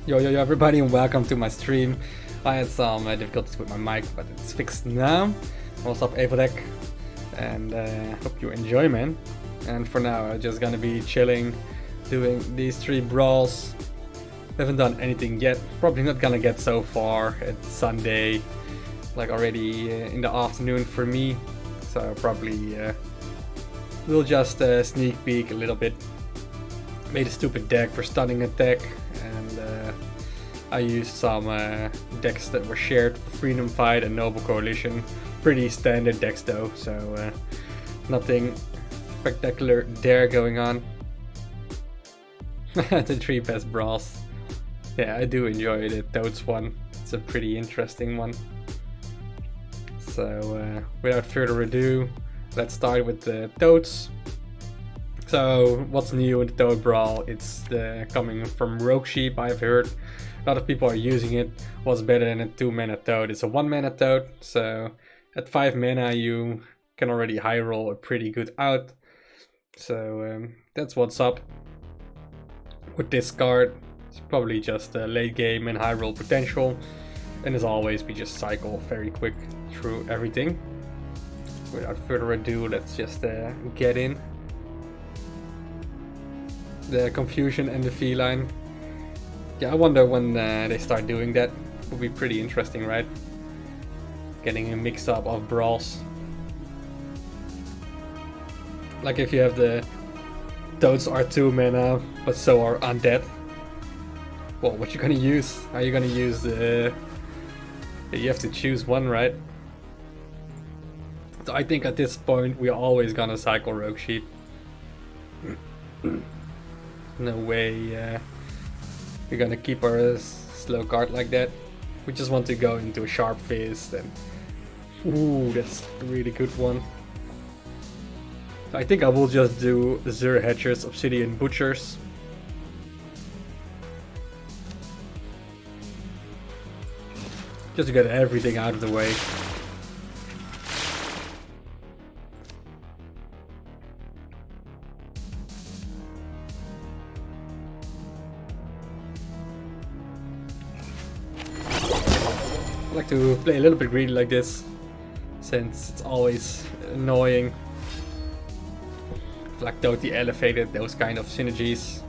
Yo everybody and welcome to my stream. I had some difficulties with my mic, but it's fixed now. What's up, Avodek? And hope you enjoy, man. And for now I'm just gonna be chilling, doing these 3 brawls. Haven't done anything yet, probably not gonna get so far. It's Sunday, like already in the afternoon for me, so probably we'll just sneak peek a little bit. Made a stupid deck for stunning attack, and I used some decks that were shared for Freedom Fight and Noble Coalition. Pretty standard decks though, so nothing spectacular there going on. The 3 best brawls. Yeah, I do enjoy the Toads one. It's a pretty interesting one. So without further ado, let's start with the Toads. So what's new in the Toad Brawl? It's coming from Rogue Sheep, I've heard. A lot of people are using it. What's better than a 2-mana Toad? It's a 1-mana Toad, so at 5 mana you can already high roll a pretty good out. So that's what's up with this card. It's probably just a late game and high roll potential. And as always, we just cycle very quick through everything. Without further ado, let's just get in. The Confusion and the Feline. Yeah, I wonder when they start doing that. Would be pretty interesting, right? Getting a mix up of brawls. Like if you have the Toads are 2 mana, but so are Undead. Well, what you gonna use? Are you gonna use the... You have to choose one, right? So I think at this point we're always gonna cycle Rogue Sheep. No way we're gonna keep our slow card like that. We just want to go into a Sharp Fist and... Ooh, that's a really good one. I think I will just do Zero Hatchers, Obsidian Butchers. Just to get everything out of the way. I like to play a little bit greedy like this, since it's always annoying. Like Toad Elevated, those kind of synergies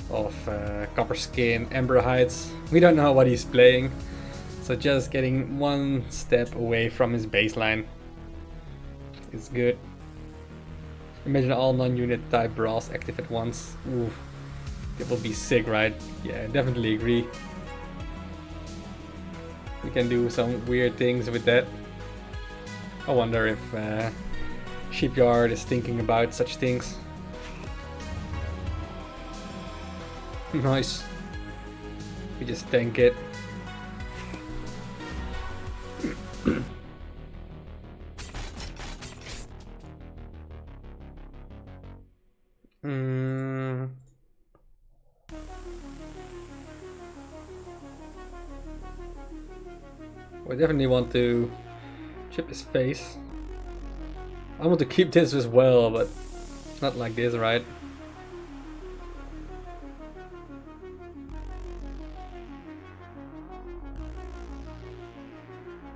of Copper Skin, Ember Heights. We don't know what he's playing, so just getting one step away from his baseline is good. Imagine all non-unit type brawls active at once. Ooh, that would be sick, right? Yeah, definitely agree. We can do some weird things with that. I wonder if Shipyard is thinking about such things. Nice. We just tank it. I definitely want to chip his face. I want to keep this as well, but not like this, right?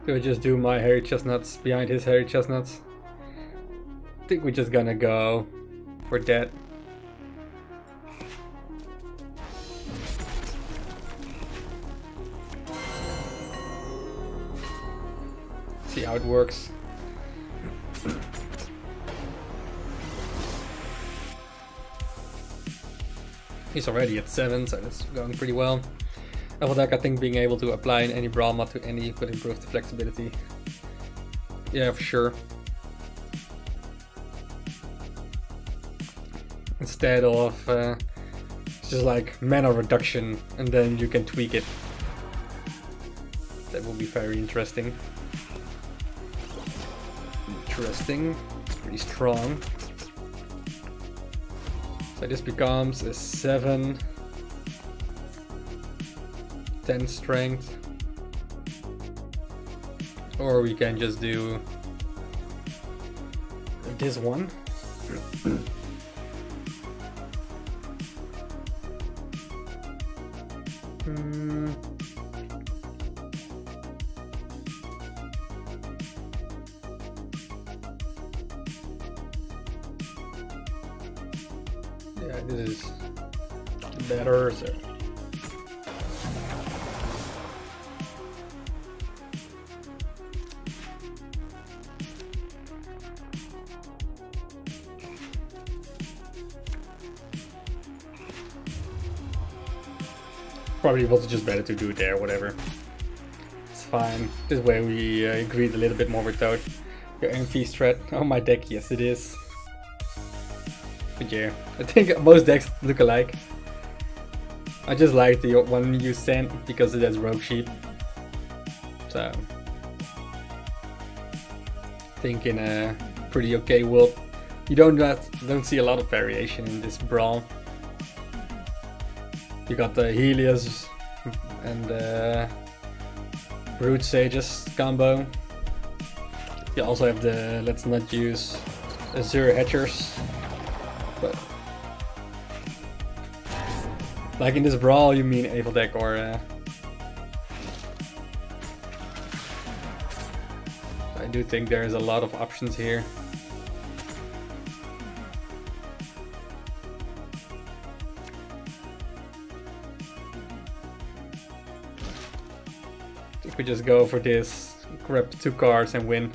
Do I just do my hairy chestnuts behind his hairy chestnuts? I think we're just gonna go for that. See how it works. He's already at 7, so that's going pretty well. Deck, I think being able to apply any brawl mod to any could improve the flexibility. Yeah, for sure. Instead of just like mana reduction, and then you can tweak it. That will be very interesting. Interesting. It's pretty strong. So this becomes a 7, 10 strength. Or we can just do this one. Yeah, this is better. So. Probably was just better to do it there, whatever. It's fine. This way we agreed a little bit more with Toad. Your MV strat. Oh, my deck, yes it is. But yeah, I think most decks look alike. I just like the one you sent because it has Rogue Sheep. So, I think in a pretty okay world, you don't see a lot of variation in this Brawl. You got the Helios and the Root Sages combo. You also have the let's not use Azure Hatchers. But like in this Brawl, you mean Evil deck or I do think there is a lot of options here. If we just go for this, grab 2 cards and win.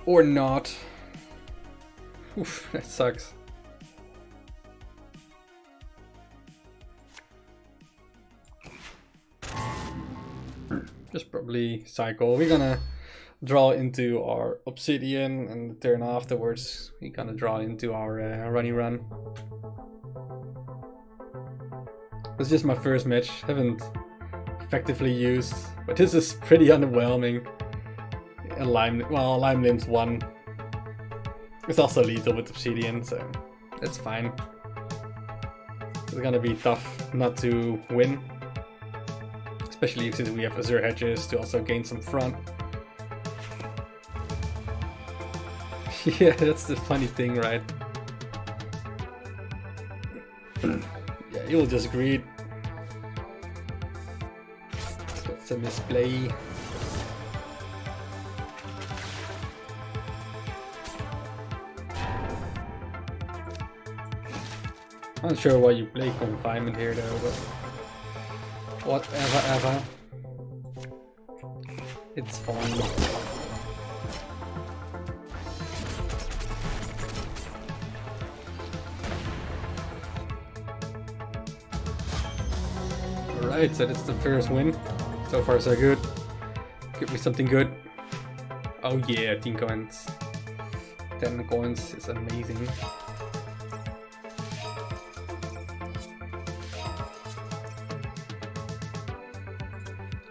Or not. Oof, that sucks. Just probably cycle. We're gonna draw into our Obsidian, and the turn afterwards we're gonna draw into our runny run. It's just my first match. Haven't effectively used, but this is pretty underwhelming. And Lime Limbs 1. It's also lethal with Obsidian, so that's fine. It's gonna be tough not to win, especially since we have Azure Hedges to also gain some front. Yeah, that's the funny thing, right? Yeah, you'll just greed. That's a misplay. I'm not sure why you play Confinement here though, but whatever. It's fine. Alright, so that's the first win. So far so good. Give me something good. Oh yeah, 10 coins. 10 coins is amazing.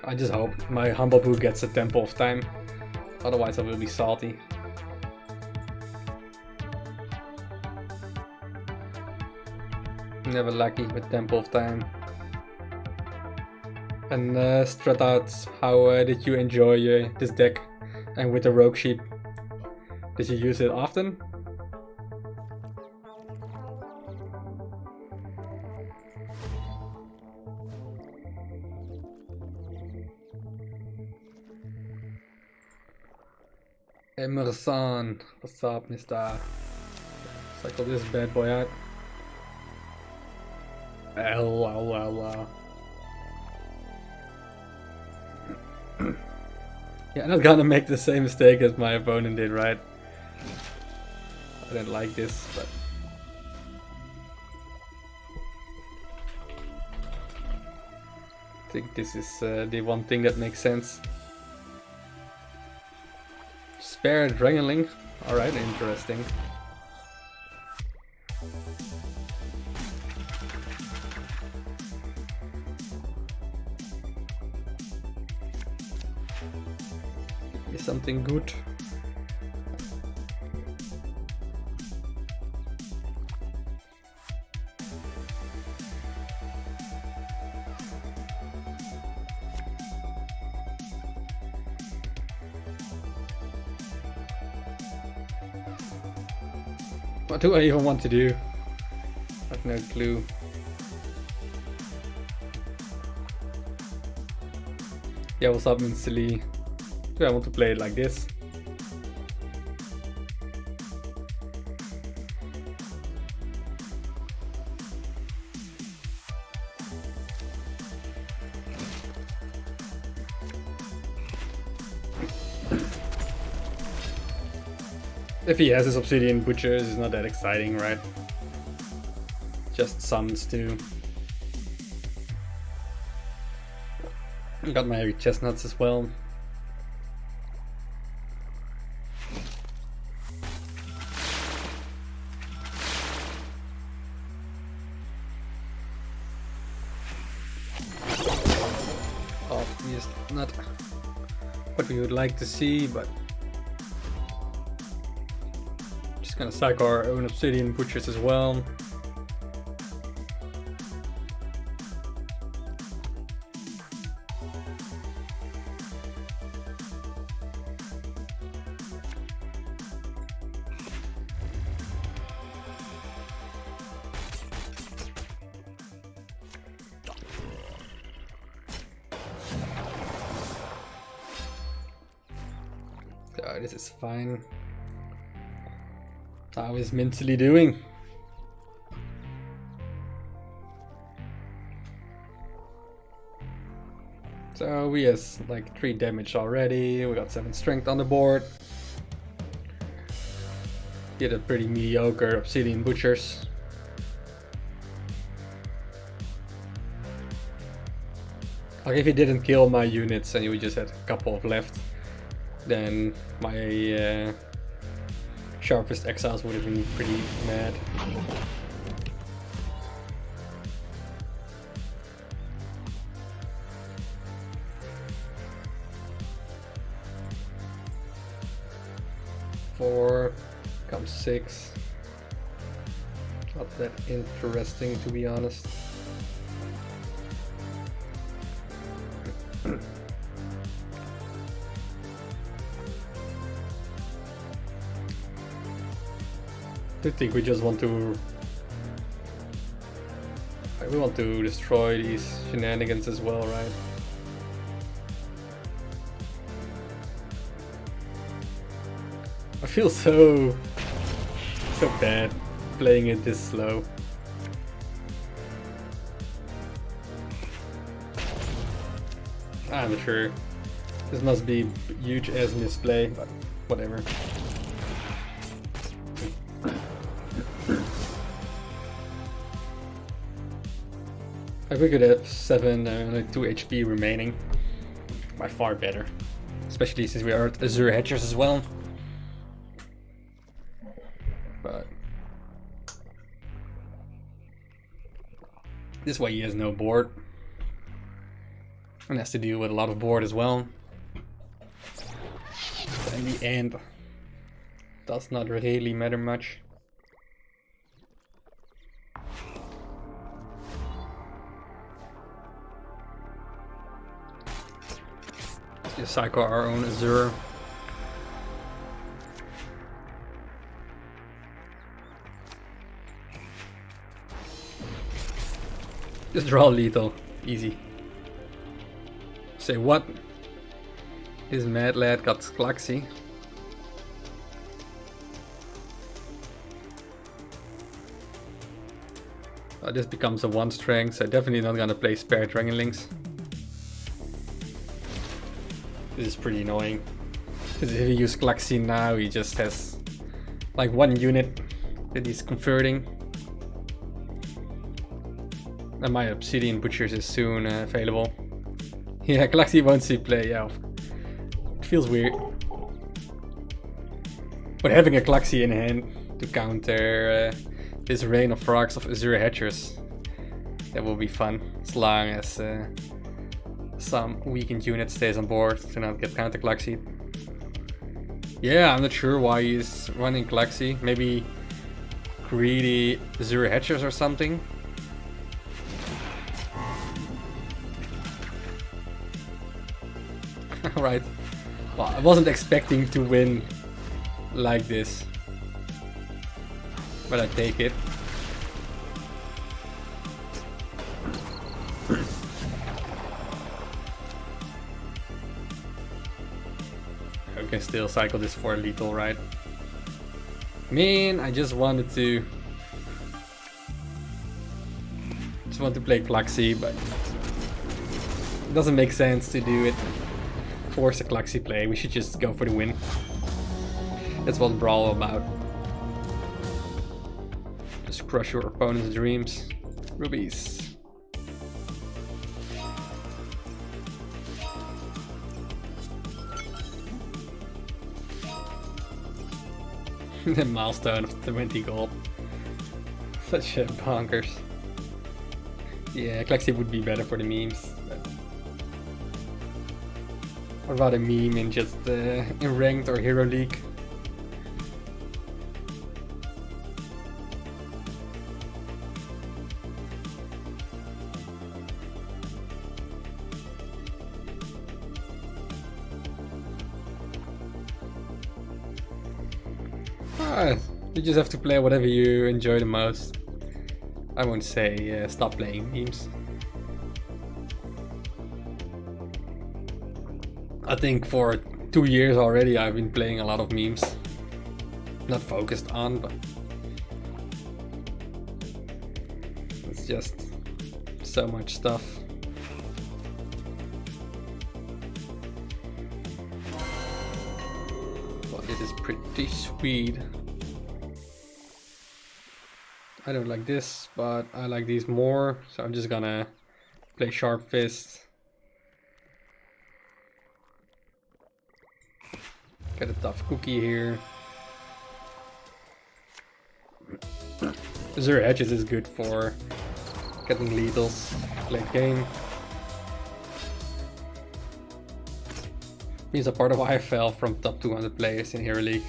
I just hope my Humble Boo gets a Temple of Time. Otherwise I will be salty. Never lucky with Temple of Time. And strat out, how did you enjoy this deck? And with the Rogue Sheep, did you use it often? Emerson, what's up, mister? Cycle this bad boy out. Yeah, I'm not gonna make the same mistake as my opponent did, right? I didn't like this, but I think this is the one thing that makes sense. Spare Dragonling. Alright, interesting. Give me something good. What do I even want to do? I have no clue. Yeah, what's up, Minsley? Do I want to play it like this? If he has his obsidian butchers, it's not that exciting, right? Just summons too. Got my chestnuts as well. Obviously not what we would like to see, but just gonna cycle our own obsidian butchers as well. This is fine. How is Mentally doing? So we has like 3 damage already. We got 7 strength on the board. Did a pretty mediocre obsidian butchers. Like if he didn't kill my units and you just had a couple of left, then my sharpest exiles would have been pretty mad. Four comes 6. Not that interesting, to be honest. I think we just want to... We want to destroy these shenanigans as well, right? I feel so bad playing it this slow. I'm sure this must be a huge ass misplay, but whatever. If we could have 7 and 2 HP remaining, by far better. Especially since we are at Azure Hatchers as well. But this way he has no board. And has to deal with a lot of board as well. But in the end, does not really matter much. Just cycle our own Azure. Just draw lethal, easy. Say what? This mad lad got Klaxi. This becomes a 1 strength, so definitely not gonna play spare Dragonlings. This is pretty annoying. Because if you use Klaxi now, he just has like 1 unit that he's converting. And my Obsidian Butchers is soon available. Yeah, Klaxi won't see play, yeah. It feels weird. But having a Klaxi in hand to counter this rain of frogs of Azure Hatchers, that will be fun. As long as some weakened unit stays on board to not get counter Klaxi. Yeah, I'm not sure why he's running Klaxi. Maybe greedy Azure Hatchers or something. Right. Well, I wasn't expecting to win like this, but I take it. can still cycle this for lethal, right? Man, I just wanted to play Klaxi, but it doesn't make sense to do it. Force a Klaxi play. We should just go for the win. That's what Brawl about. Just crush your opponent's dreams. Rubies. The milestone of 20 gold. Such a bonkers. Yeah, Klaxi would be better for the memes. But what about a meme in just in ranked or hero league? You just have to play whatever you enjoy the most. I won't say stop playing memes. I think for 2 years already I've been playing a lot of memes. Not focused on, but it's just so much stuff. Well, this is pretty sweet. I don't like this, but I like these more, so I'm just gonna play Sharp Fist. Get a tough cookie here. Zero Hedges is good for getting lethals late game. He's a part of why I fell from top 200 players in Hero League.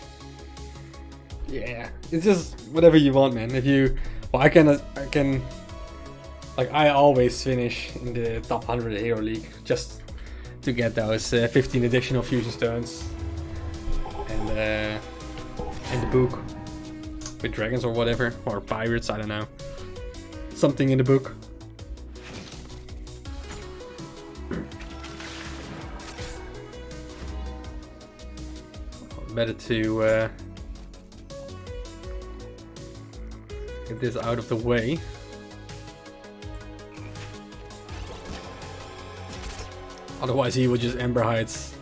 Yeah, it's just whatever you want, man. If you, well, I can, like, I always finish in the top 100 Hero League just to get those 15 additional fusion stones and the book with dragons or whatever, or pirates, I don't know, something in the book. Better to get this out of the way. Otherwise he will just Ember Heights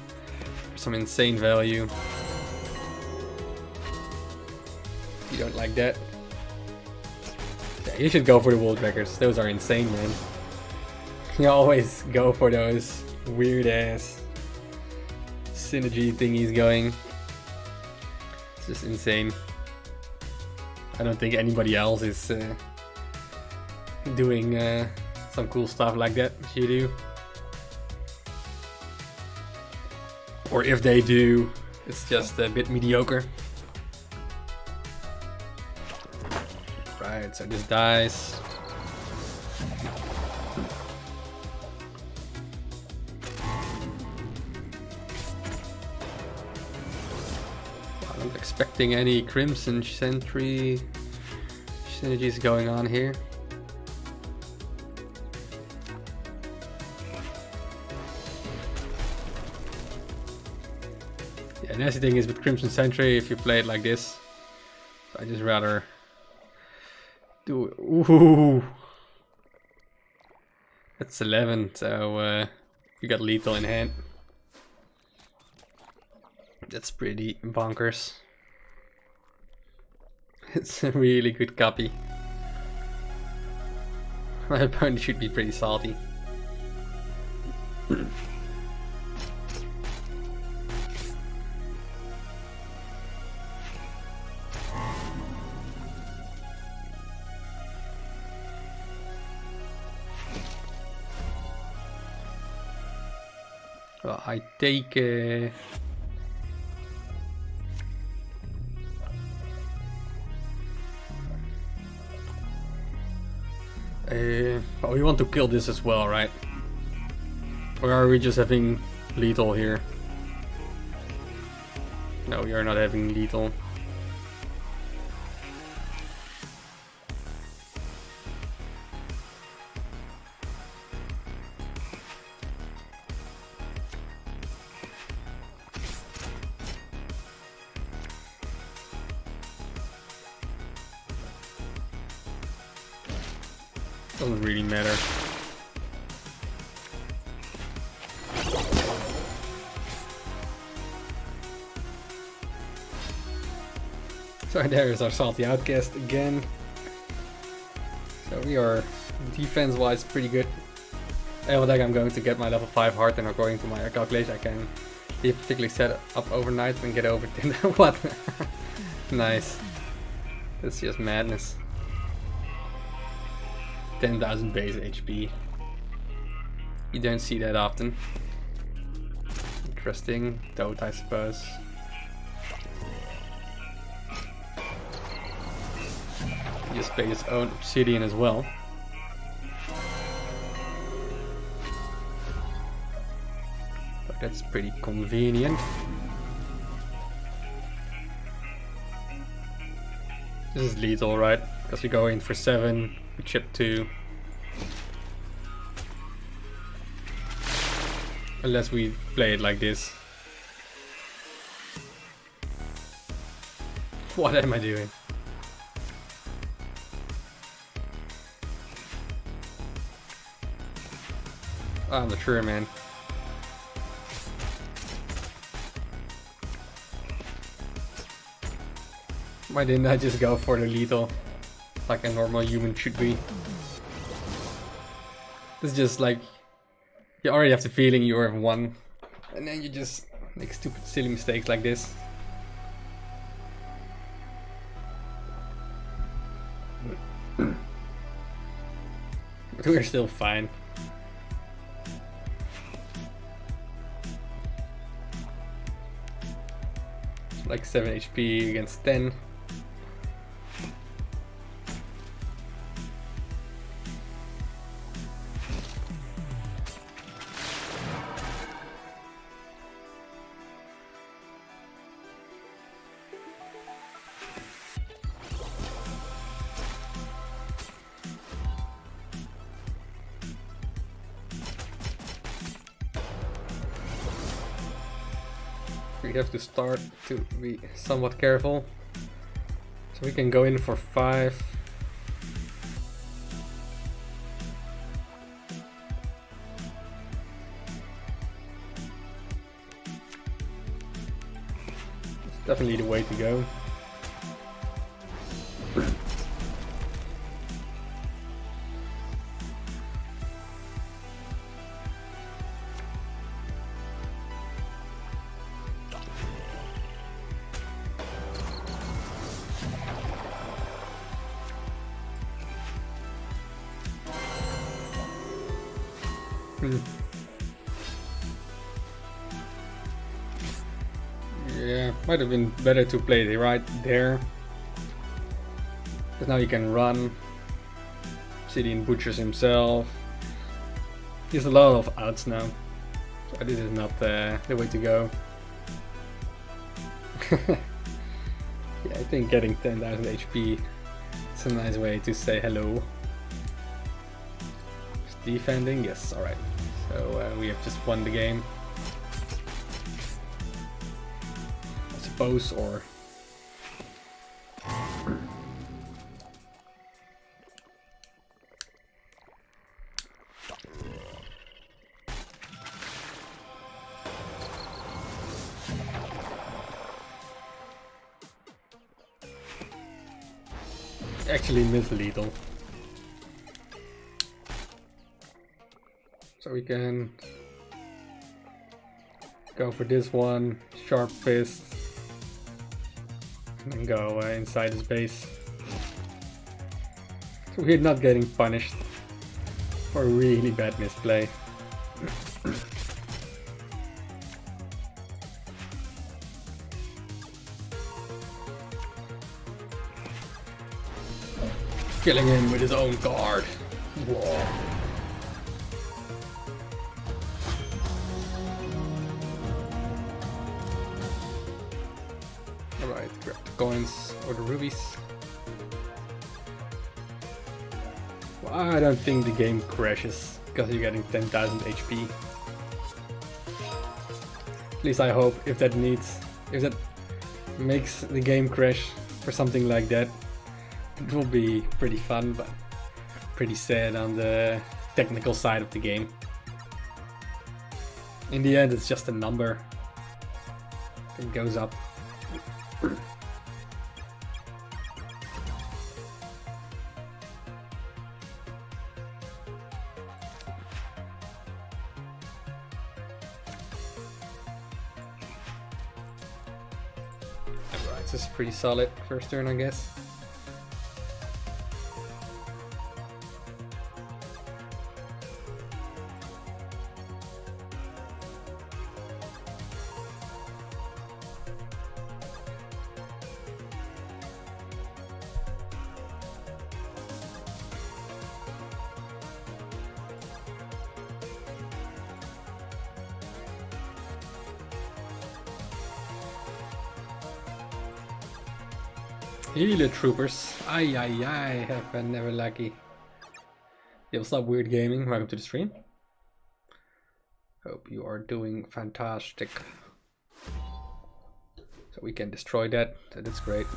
for some insane value. You don't like that? Yeah, you should go for the Wall Trackers. Those are insane, man. You always go for those weird ass synergy thingies going. It's just insane. I don't think anybody else is doing some cool stuff like that as you do. Or if they do, it's just a bit mediocre. Right, so this dies. I'm not expecting any Crimson Sentry synergies going on here. Yeah, the nasty thing is with Crimson Sentry, if you play it like this, so I just rather do it. Ooh, that's 11, so you got lethal in hand. That's pretty bonkers. It's a really good copy. My opponent should be pretty salty. Well, I take oh, we want to kill this as well, right? Or are we just having lethal here? No, we are not having lethal. Doesn't really matter. So there is our salty outcast again. So we are defense-wise pretty good. Every deck I'm going to get my level 5 heart, and according to my calculation I can particularly set up overnight and get over 10. What? Nice. That's just madness. 10,000 base HP. You don't see that often. Interesting. Toad, I suppose. He just played his own obsidian as well. But that's pretty convenient. This is lethal, right? Because we go in for 7, we chip 2. Unless we play it like this. What am I doing? I'm not sure, man. Why didn't I just go for the lethal like a normal human should be? It's just like you already have the feeling you have won, and then you just make stupid silly mistakes like this. But we're still fine. Like 7 HP against 10. We have to start to be somewhat careful. So we can go in for 5. It's definitely the way to go. Yeah, might have been better to play it right there. Because now you can run. Obsidian butchers himself. There's a lot of outs now. So this is not the way to go. Yeah, I think getting 10,000 HP is a nice way to say hello. Just defending, yes, alright. So we have just won the game. I suppose, or... Actually miss-lethal. So we can go for this one, sharp fist, and then go inside his base. So we're not getting punished for a really bad misplay. Killing him with his own guard. Whoa. Alright, grab the coins or the rubies. Well, I don't think the game crashes because you're getting 10,000 HP. At least I hope, if that makes the game crash for something like that, it will be pretty fun, but pretty sad on the technical side of the game. In the end, it's just a number. It goes up. Alright, this is pretty solid first turn, I guess. Healer troopers. Ay ay ay, have been never lucky. Yo, what's up, Weird Gaming? Welcome to the stream. Hope you are doing fantastic. So we can destroy that. That's great.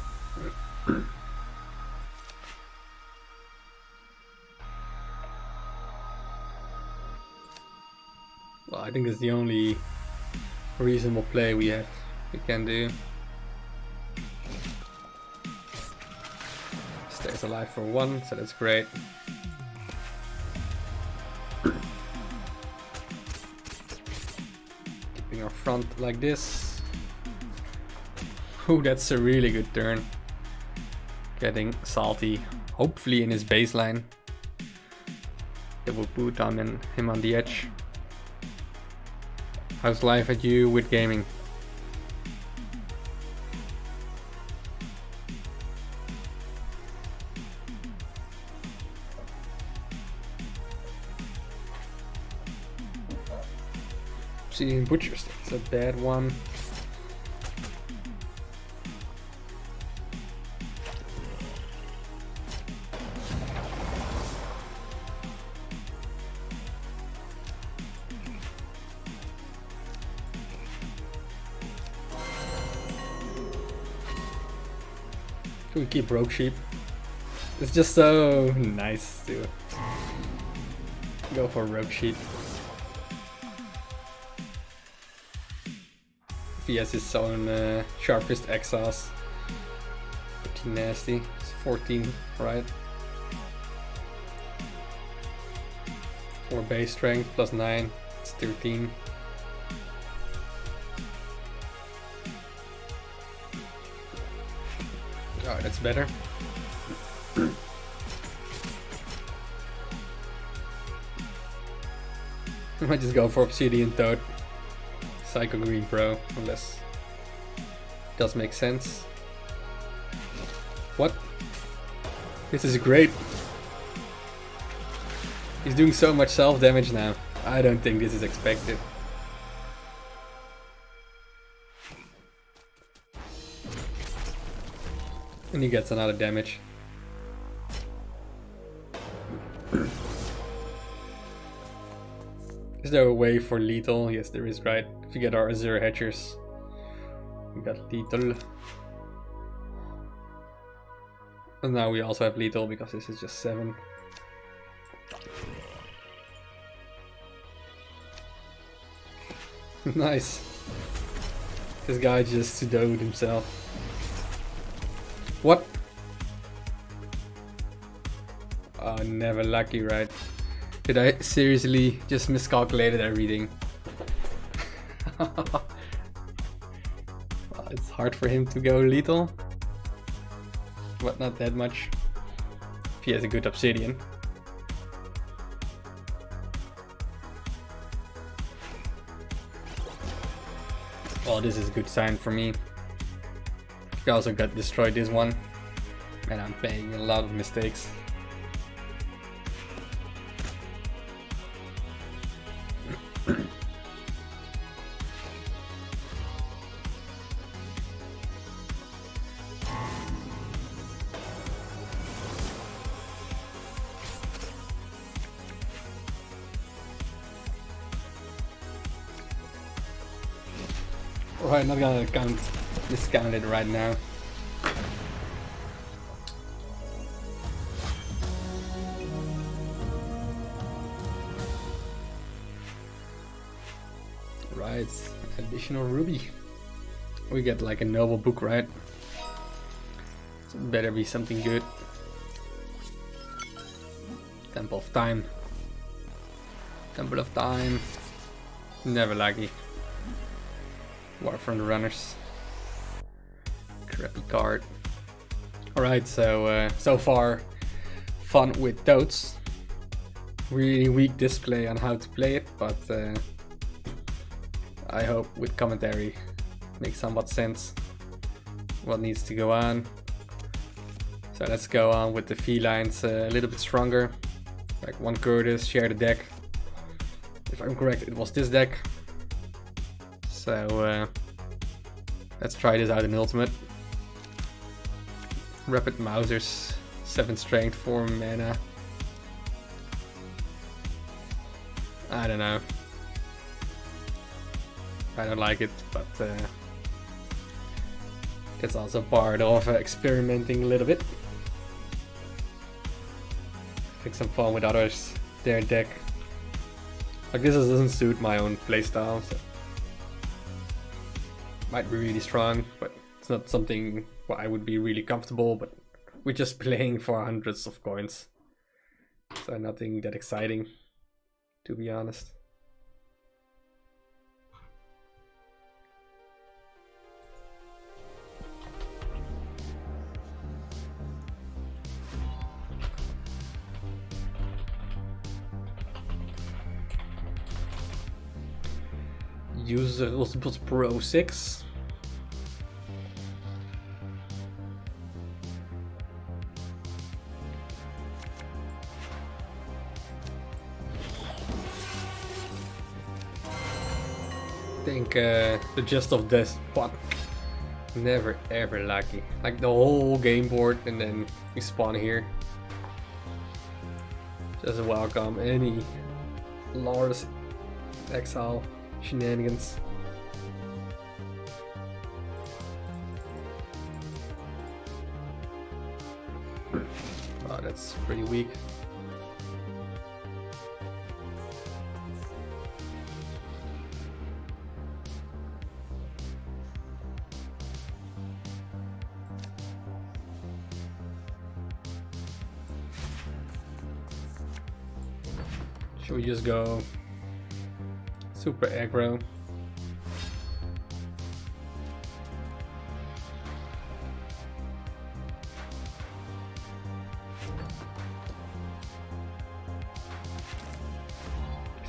Well, I think that's the only reasonable play we can do. Stays alive for 1, so that's great. Keeping our front like this. Oh, that's a really good turn. Getting Salty, hopefully in his baseline. It will put down him on the edge. How's life at you with gaming? Seeing butchers, that's a bad one. We keep Rogue Sheep. It's just so nice to go for Rogue Sheep. He has his own Sharpest exhaust. Pretty nasty. It's 14, right? 4 base strength plus 9. It's 13. Oh, that's better. I might just go for Obsidian Toad. Psycho Green Pro, unless it does make sense. What? This is great. He's doing so much self damage now. I don't think this is expected. And he gets another damage. Is there a way for lethal? Yes, there is, right? If you get our Azure Hatchers, we got lethal. And now we also have lethal because this is just 7. Nice. This guy just sudoed himself. What? Oh, never lucky, right? Did I seriously just miscalculated everything? Well, it's hard for him to go lethal, but not that much if he has a good obsidian. Well, this is a good sign for me. I also got destroyed this one, and I'm making a lot of mistakes. Alright, not gonna discount it right now. Alright, additional ruby. We get like a noble book, right? So it better be something good. Temple of Time. Temple of Time. Never lucky. War from the Runners. Crappy card. Alright, so so far fun with toads. Really weak display on how to play it, but I hope with commentary makes somewhat sense what needs to go on. So let's go on with the Felines a little bit stronger. Like one Curtis, share the deck. If I'm correct, it was this deck. So let's try this out in Ultimate. Rapid Mausers, 7 strength, 4 mana. I don't know. I don't like it, but that's also part of experimenting a little bit. Having some fun with others, their deck. Like this doesn't suit my own playstyle, so might be really strong, but it's not something where I would be really comfortable, but we're just playing for hundreds of coins. So nothing that exciting, to be honest. Use Ultimate Pro 6. I think the gist of this, what? Never ever lucky. Like the whole game board and then we spawn here. Just welcome any Lars Exile shenanigans. Oh, that's pretty weak. Should we just go super aggro?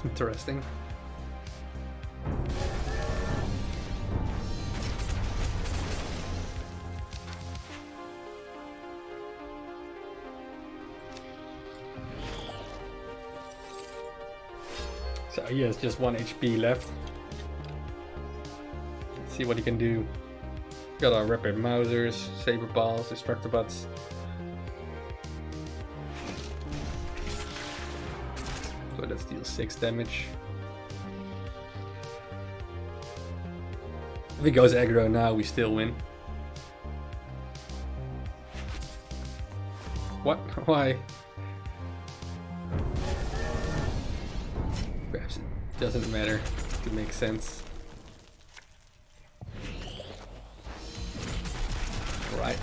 Interesting. So he has just 1 HP left. Let's see what he can do. Got our Rapid Mausers, Saber Balls, Destructor Butts. So let's deal 6 damage. If he goes aggro now, we still win. What? Why? Perhaps it doesn't matter to make sense. Alright.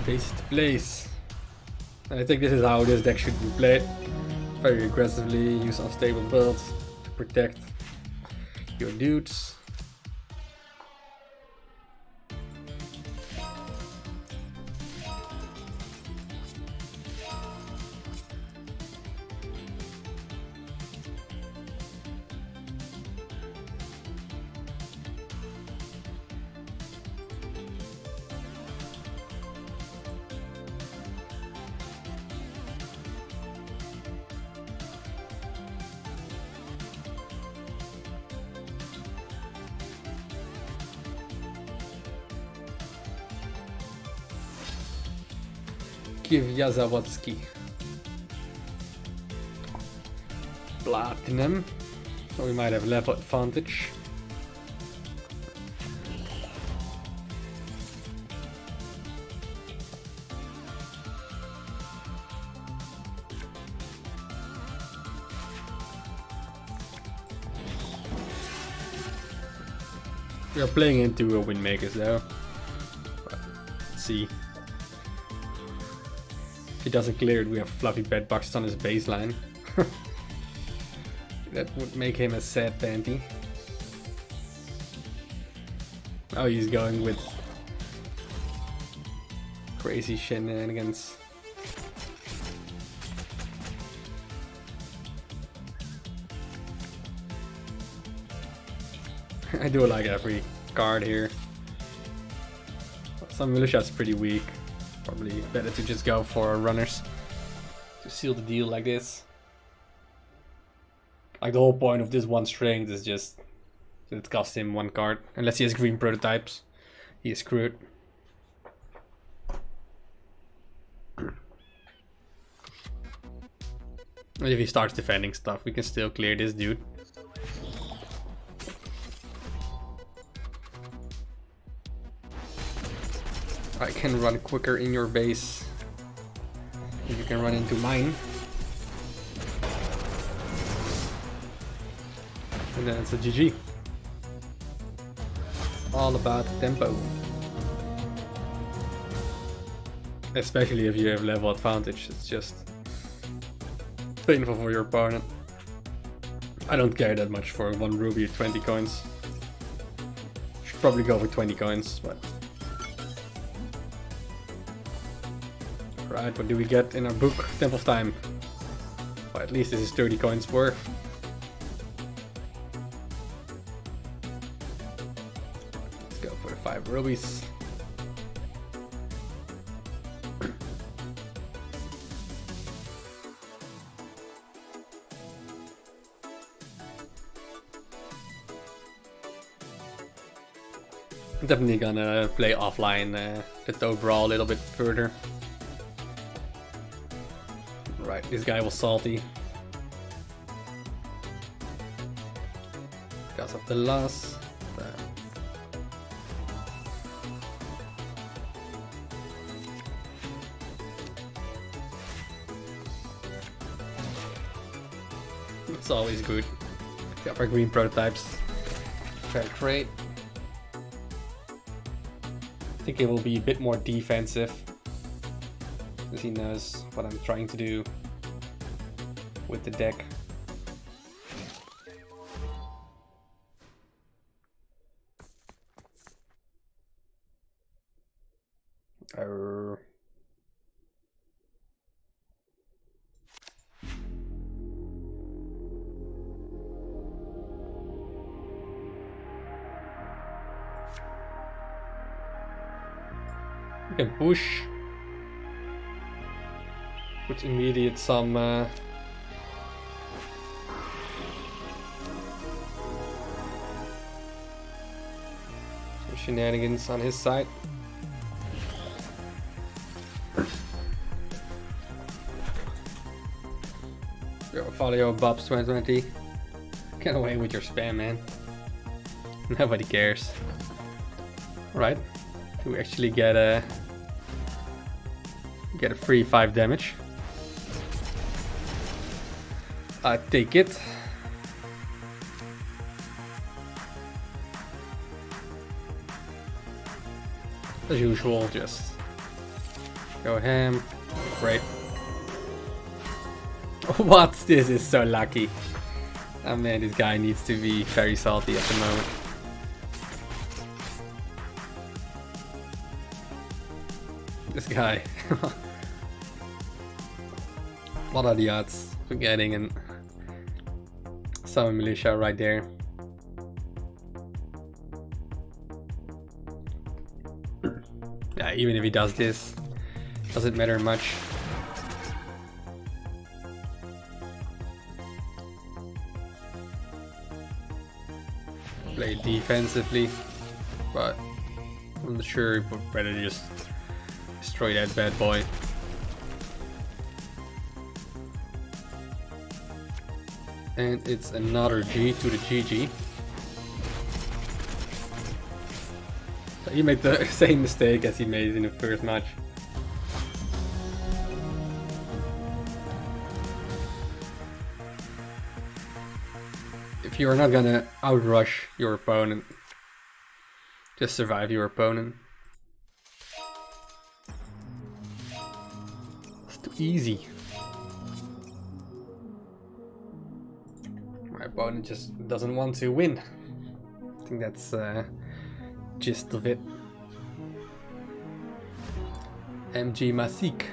Base to place. And I think this is how this deck should be played. Very aggressively, use unstable builds to protect your dudes. Zawadzki. Platinum. So we might have level advantage. We are playing into a Windmakers though. But let's see. If he doesn't clear it, we have fluffy bed boxes on his baseline. That would make him a sad panty. Oh, he's going with crazy shenanigans. I do like every card here. Some militia's pretty weak. Probably better to just go for runners to seal the deal like this. Like the whole point of this one strength is just that it costs him one card. Unless he has green prototypes, he is screwed. And if he starts defending stuff, we can still clear this dude. I can run quicker in your base if you can run into mine. And then it's a GG. All about tempo. Especially if you have level advantage, it's just painful for your opponent. I don't care that much for 1 ruby, 20 coins. Should probably go for 20 coins, but... Right, what do we get in our book? Temple of Time. Well, at least this is 30 coins worth. Let's go for the 5 rubies. I'm definitely gonna play offline the Brawl a little bit further. Right, this guy was salty because of the loss. It's always good. Got our green prototypes. Fair trade. I think it will be a bit more defensive, because he knows what I'm trying to do with the deck. We can push. Put immediate some shenanigans on his side. Yo, follow your Bobs 2020. Get away with your spam, man. Nobody cares. Alright. Do we actually get a free 5 damage? I take it. As usual, just go ham. Great. What? This is so lucky. Oh man, this guy needs to be very salty at the moment. This guy. What are the odds for getting an summon militia right there? Yeah, even if he does this, doesn't matter much. Play defensively, but I'm not sure if we'd better just destroy that bad boy. And it's another G to the GG. So he made the same mistake as he made in the first match. If you're not gonna outrush your opponent, Just survive your opponent. It's too easy. My opponent just doesn't want to win. I think that's gist of it. MG Masik.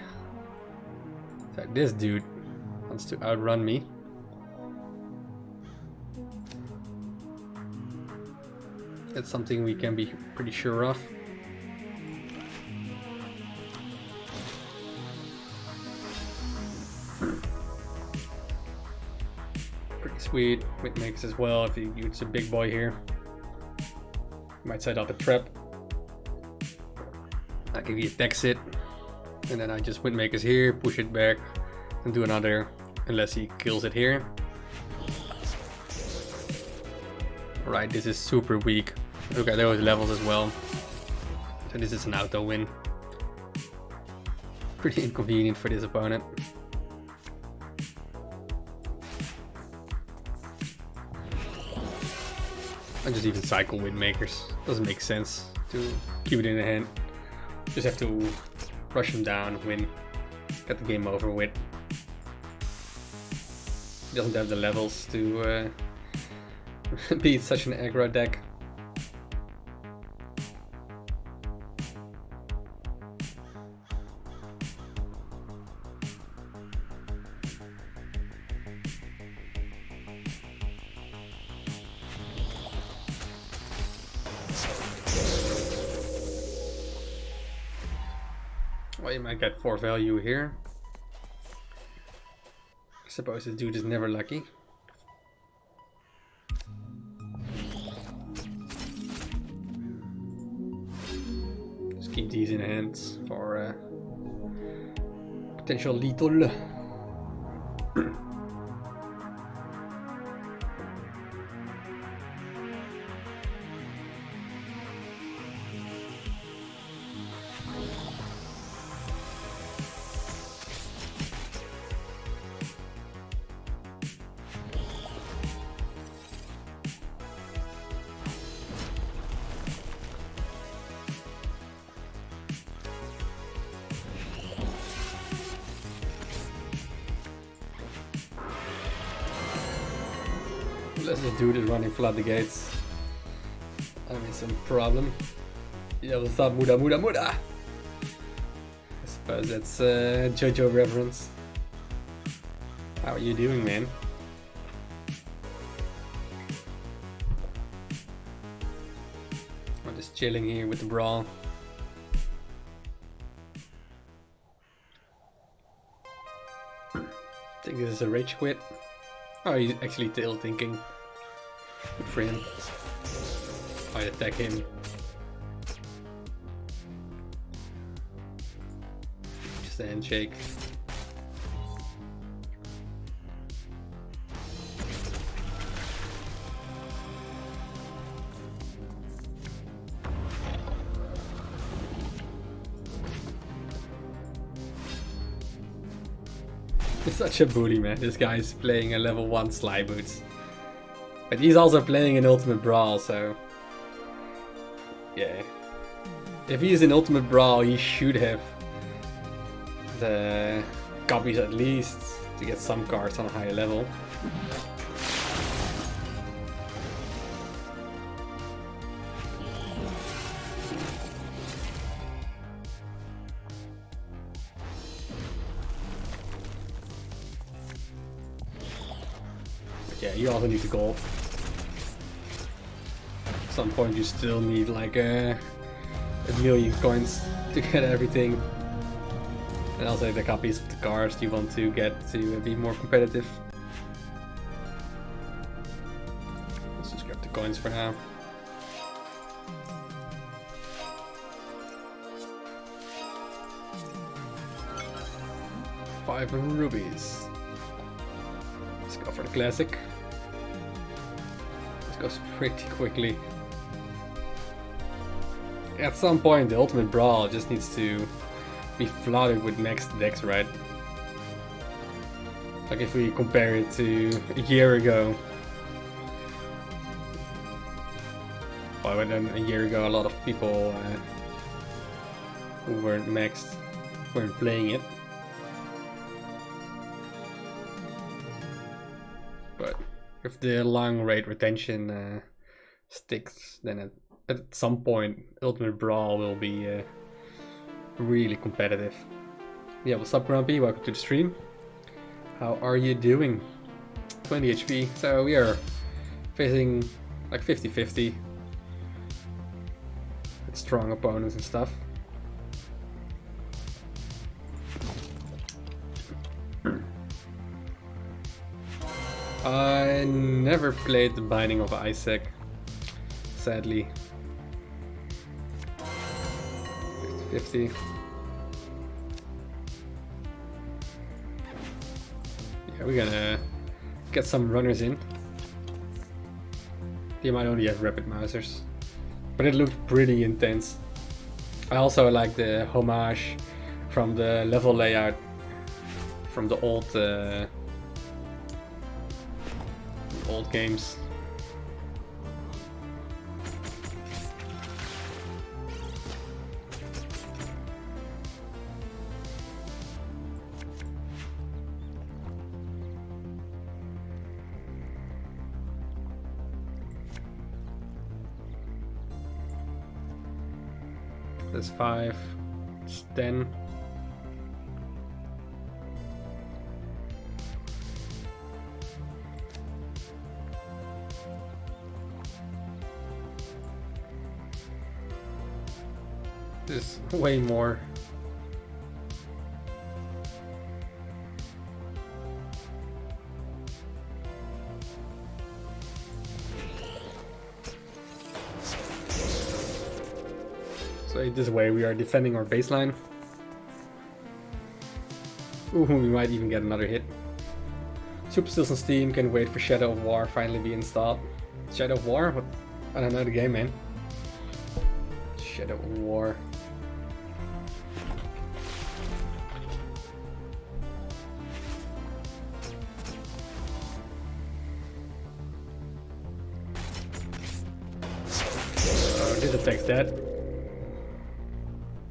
So this dude wants to outrun me. That's something we can be pretty sure of. Pretty sweet. Wit makes as well if you use a big boy here. Might set up a trap. I can attacks it. And then I just Wind Makers here, push it back, and do another, unless he kills it here. Right, this is super weak. Look at those levels as well. So this is an auto win. Pretty inconvenient for this opponent. I just even cycle Wind Makers. Doesn't make sense to keep it in the hand. Just have to rush him down, win, get the game over with. He doesn't have the levels to beat such an aggro deck. Well, you might get 4 value here. I suppose this dude is never lucky. Just keep these in hand for potential lethal. Unless this dude is running flood the gates. I'm in some problem. Yeah, what's up, Muda Muda Muda? I suppose that's JoJo reference. How are you doing, man? I'm just chilling here with the Brawl. I think this is a rage quit. Oh, he's actually tail thinking. Good for him. I attack him. Just a handshake. He's such a bully, man. This guy's playing a level 1 Sly Boots. But he's also playing an Ultimate Brawl, so... yeah. If he's in Ultimate Brawl, he should have the copies at least to get some cards on a higher level. Yeah, you also need the gold. At some point you still need like a million coins to get everything. And also the copies of the cards you want to get to be more competitive. Let's just grab the coins for now. Five rubies. Let's go for the classic. Goes pretty quickly. At some point the Ultimate Brawl just needs to be flooded with next decks, right? Like if we compare it to a year ago. alpha, but then a year ago a lot of people who weren't maxed weren't playing it. But if the long rate retention sticks, then at some point Ultimate Brawl will be really competitive. Yeah, what's up Grumpy? Welcome to the stream. How are you doing? 20 HP, so we are facing like 50-50 with strong opponents and stuff. I never played the Binding of Isaac, sadly. 50-50. Yeah, we're gonna get some runners in. They might only have rapid mousers, but it looked pretty intense. I also like the homage from the level layout from the old games. That's 5, it's 10. There's way more. So this way we are defending our baseline. Ooh, we might even get another hit. Super Stills on Steam, can wait for Shadow of War finally be installed. Shadow of War? What? I don't know the game, man. Shadow of War. Oh, this attacks that.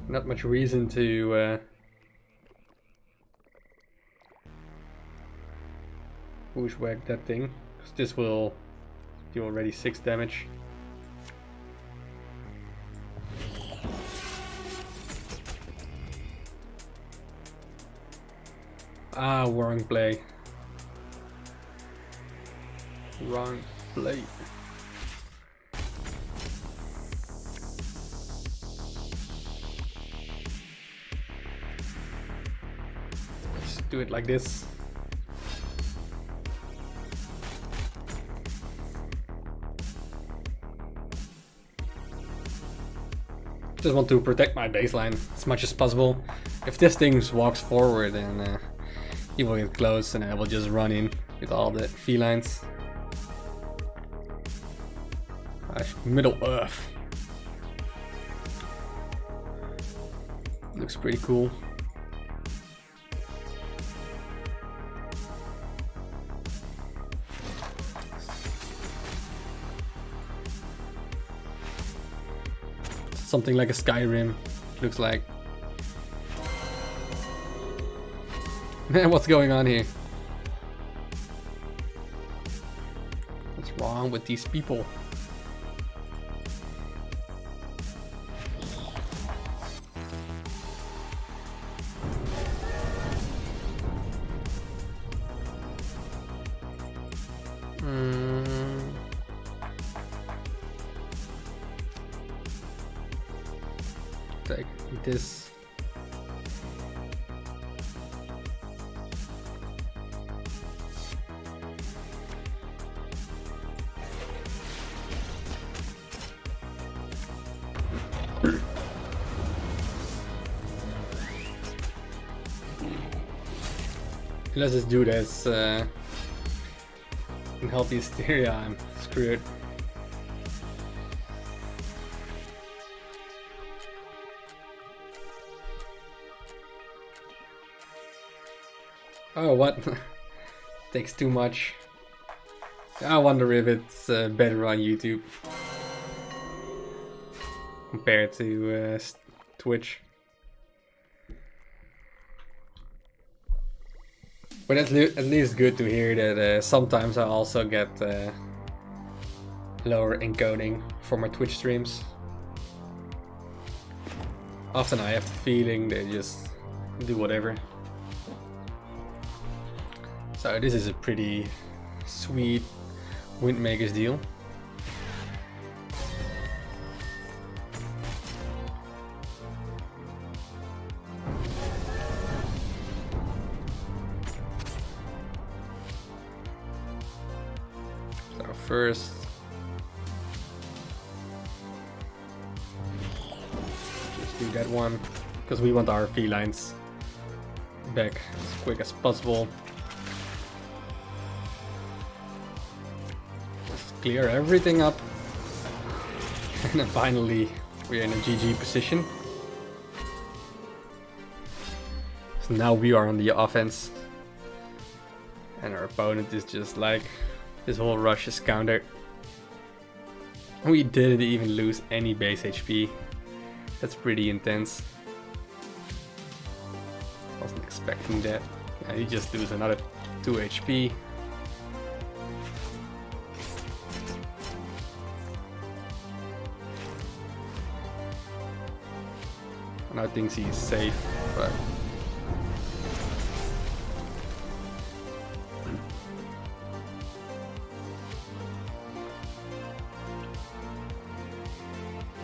Not much reason to bushwhack that thing, because this will do already 6 damage. Ah, wrong play. Wrong play. Do it like this. Just want to protect my baseline as much as possible. If this thing walks forward, then he will get close and I will just run in with all the felines. Middle Earth. Looks pretty cool. Something like a Skyrim, looks like. Man, what's going on here? What's wrong with these people? Like this. Unless this dude has unhealthy hysteria, I'm screwed. Oh, what? Takes too much. I wonder if it's better on YouTube. compared to Twitch. But at least good to hear that sometimes I also get lower encoding for my Twitch streams. Often I have the feeling they just do whatever. So this is a pretty sweet Windmaker's deal. So first, just do that one, because we want our felines back as quick as possible. Just clear everything up. And then finally we're in a GG position. So now we are on the offense. And our opponent is just like, his whole rush is countered. We didn't even lose any base HP. That's pretty intense. Wasn't expecting that. Yeah, he just lose another 2 HP. Now thinks he's safe, but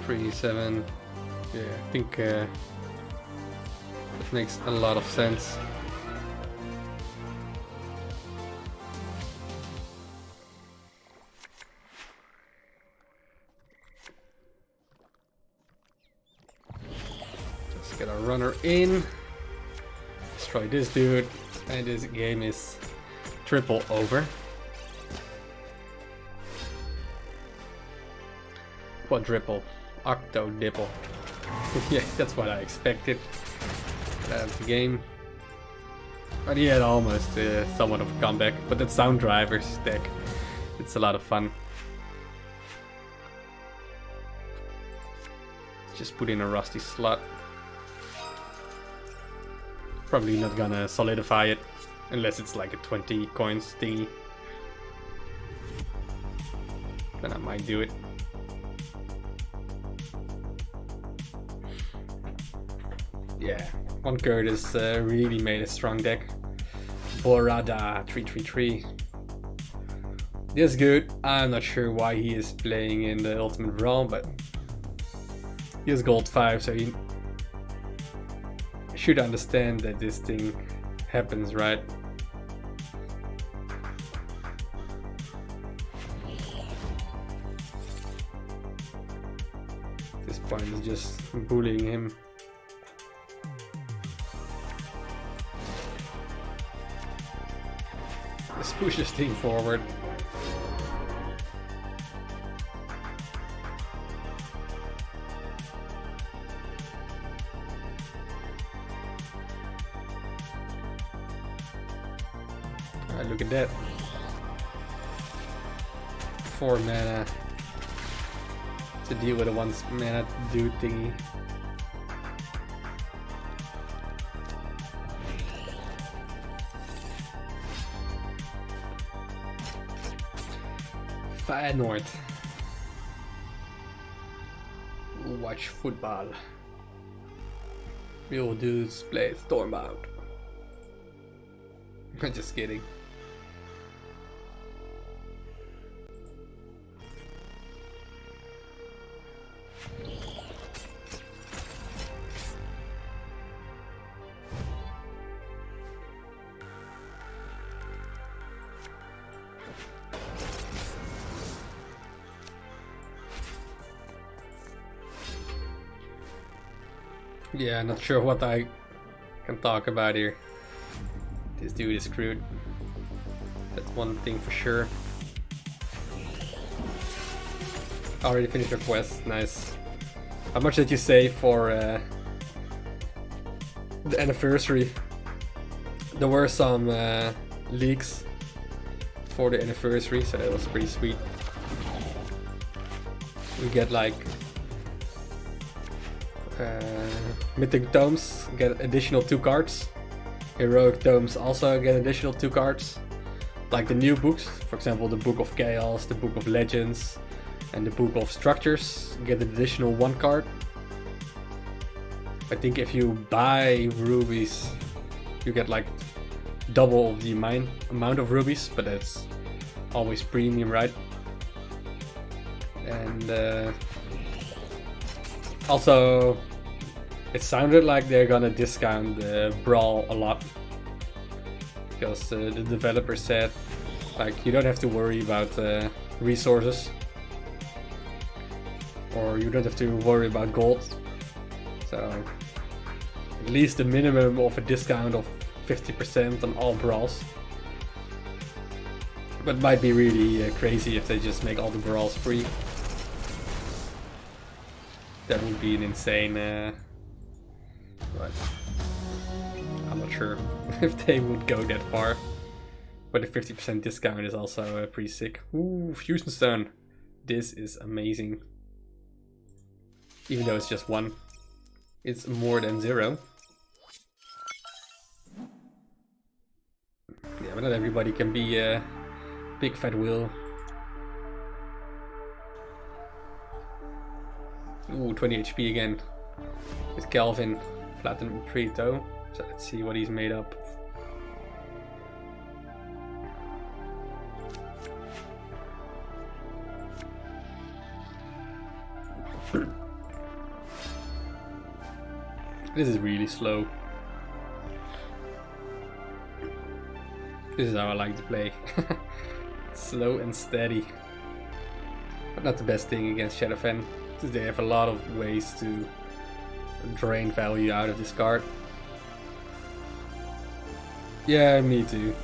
$3.7. Yeah, I think that makes a lot of sense. Just get a runner in. Destroy this dude, and this game is triple over. Quadruple. Octodipple. Yeah, that's what I expected out of the game. But he had almost somewhat of a comeback. But that Sound Drivers deck, it's a lot of fun. Just put in a rusty slot. Probably not gonna solidify it unless it's like a 20 coins thingy. Then I might do it. Yeah, one Curtis really made a strong deck. Borada 333. This is good. I'm not sure why he is playing in the Ultimate Brawl, but he has gold 5, so he should understand that this thing happens, right? At this point is just bullying him. Let's push this thing forward. Alright, look at that. 4 mana to deal with a 1 mana dude thingy. Feyenoord. Watch football. Real dudes play Stormbound. I'm just kidding. Yeah, not sure what I can talk about here. This dude is screwed. That's one thing for sure. Already finished your quest, nice. How much did you save for the anniversary? There were some leaks for the anniversary, so that was pretty sweet. We get like Mythic Tomes get additional 2 cards. Heroic Tomes also get additional 2 cards. Like the new books, for example the Book of Chaos, the Book of Legends, and the Book of Structures get an additional 1 card. I think if you buy rubies, you get like double the amount of rubies, but that's always premium, right? And also, it sounded like they're gonna discount Brawl a lot, because the developer said like you don't have to worry about resources, or you don't have to worry about gold. So at least a minimum of a discount of 50% on all brawls. But might be really crazy if they just make all the brawls free. That would be an insane, but I'm not sure if they would go that far. But the 50% discount is also pretty sick. Ooh, Fusion Stone. This is amazing. Even though it's just 1. It's more than 0. Yeah, but not everybody can be a big fat wheel. Ooh, 20 HP again. With Calvin, Platinum Preto. So let's see what he's made up. This is really slow. This is how I like to play. Slow and steady. But not the best thing against Shadowfen. They have a lot of ways to drain value out of this card. Yeah, me too.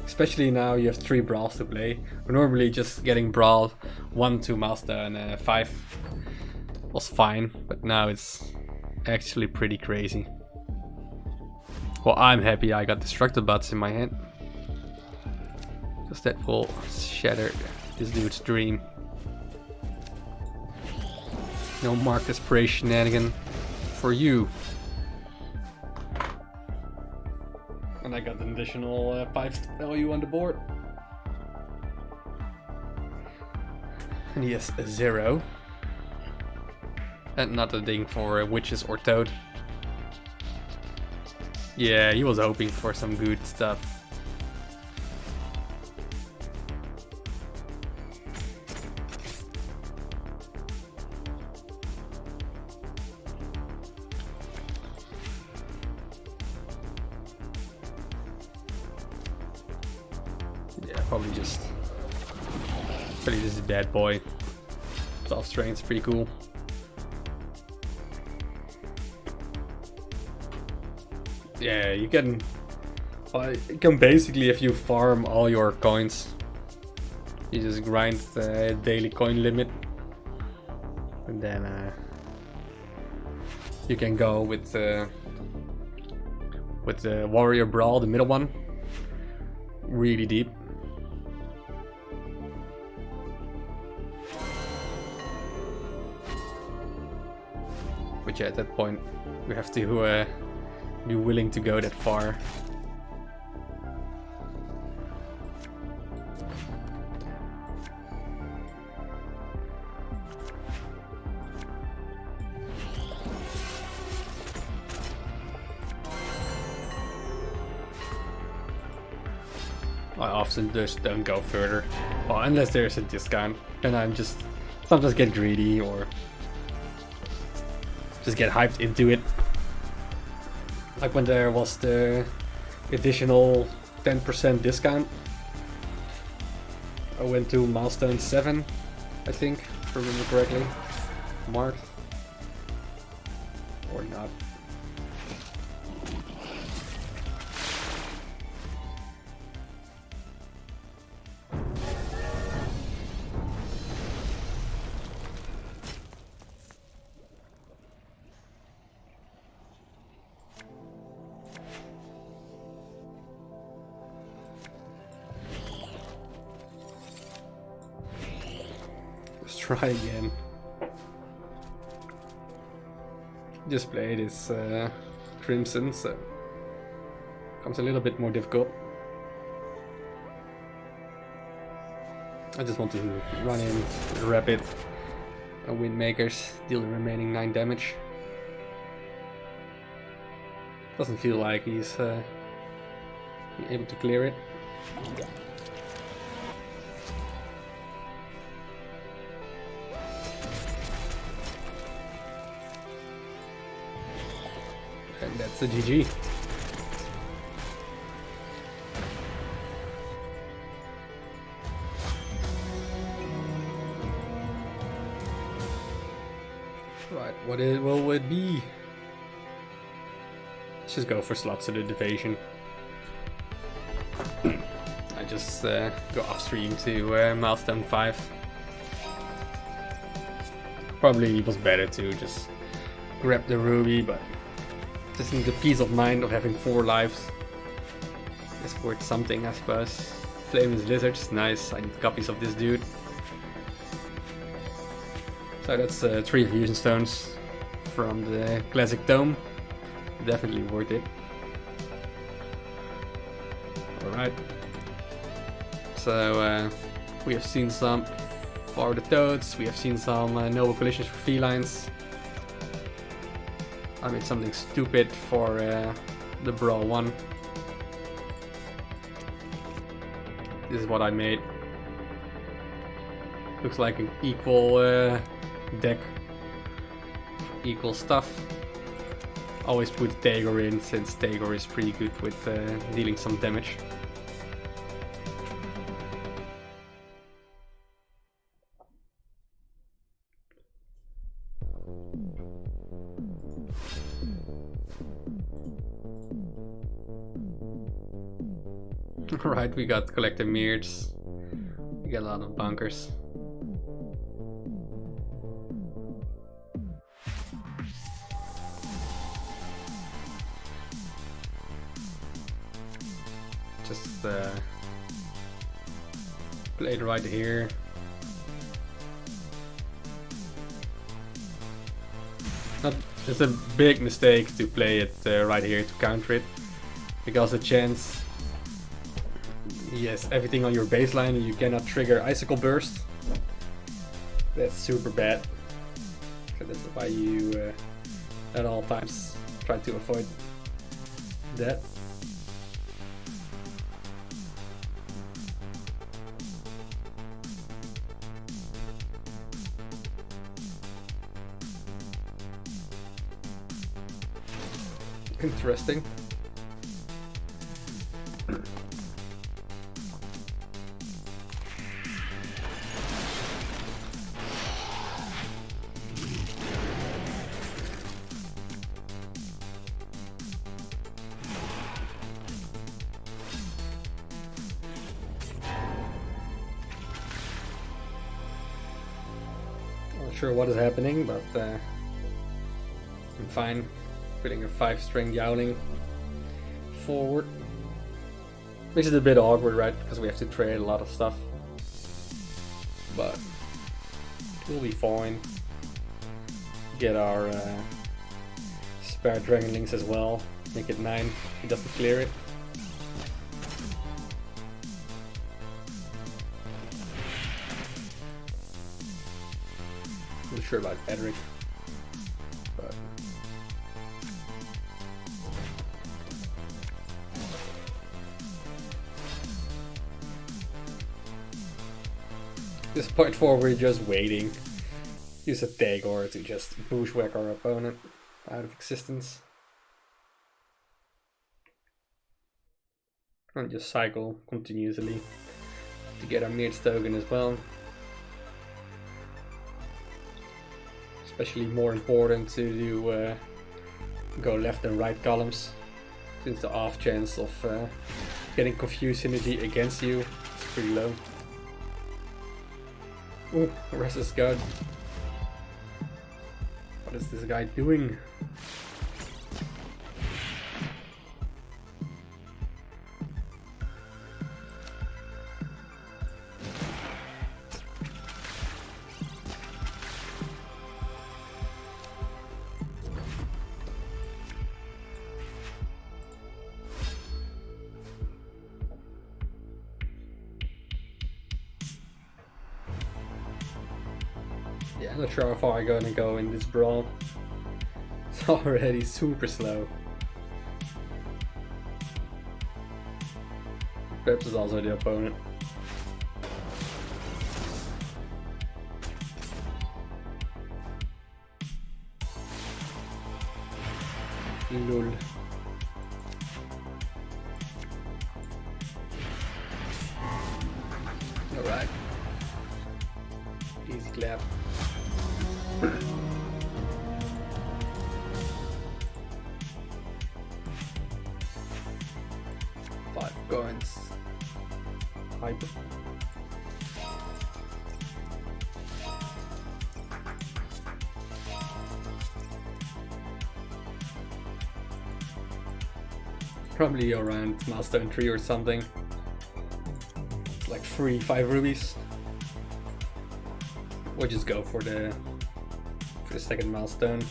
Especially now you have 3 brawls to play. We're normally just getting Brawl 1 to milestone 5 was fine, but now it's actually pretty crazy. Well, I'm happy I got Destructo Buds in my hand, because that will shatter this dude's dream. No Marcus Prey shenanigan for you. And I got an additional 5 value on the board. And he has a 0. And not a thing for Witches or Toad. Yeah, he was hoping for some good stuff. Yeah, probably just... Probably this is a bad boy. 12 strength, pretty cool. Yeah, you can basically, if you farm all your coins, you just grind the daily coin limit, and then you can go with the Warrior Brawl, the middle one, really deep. But yeah, at that point, we have to be willing to go that far. I often just don't go further. Well, unless there's a discount, then I'm just sometimes get greedy or just get hyped into it. Like when there was the additional 10% discount, I went to milestone 7, I think, if I remember correctly. Marked. Or not. Let's try again. Just played is Crimson, so becomes a little bit more difficult. I just want to run in, rapid, Windmakers, deal the remaining 9 damage. Doesn't feel like he's able to clear it. And that's a GG. Right, what will it be? Let's just go for slots of the division. I just go upstream to milestone 5. Probably it was better to just grab the ruby, but just need the peace of mind of having 4 lives. It's worth something, I suppose. Flameless lizards, nice. I need copies of this dude. So that's 3 fusion stones from the classic tome. Definitely worth it. Alright. So we have seen some for the toads, we have seen some noble collisions for felines. I made something stupid for the Brawl one. This is what I made. Looks like an equal deck, equal stuff. Always put Tagor in, since Tagor is pretty good with dealing some damage. Alright, we got collector mirrors. We got a lot of bunkers. Just play it right here. It's a big mistake to play it right here to counter it, because the chance he has everything on your baseline and you cannot trigger Icicle Burst. That's super bad. So that's why you at all times try to avoid that. Interesting. Not sure what is happening, but I'm fine. Putting a 5-string Yowling forward, which is a bit awkward, right? Because we have to trade a lot of stuff, but we'll be fine. Get our spare Dragonlings as well. Make it 9. He doesn't clear it. I'm not sure about Edric, but this point 4 we're just waiting. Use a Tagor to just bushwhack our opponent out of existence. And just cycle continuously to get our Mirtz token as well. Especially more important to do go left and right columns, since the off chance of getting confused synergy against you is pretty low. Ooh, Restless God. What is this guy doing? I'm not sure how far I'm gonna go in this brawl. It's already super slow. Perhaps it's also the opponent. Lol. Alright. Easy clap. Five coins. Hyper. Probably around milestone 3 or something. Like 5 rubies. We'll just go for the second milestone.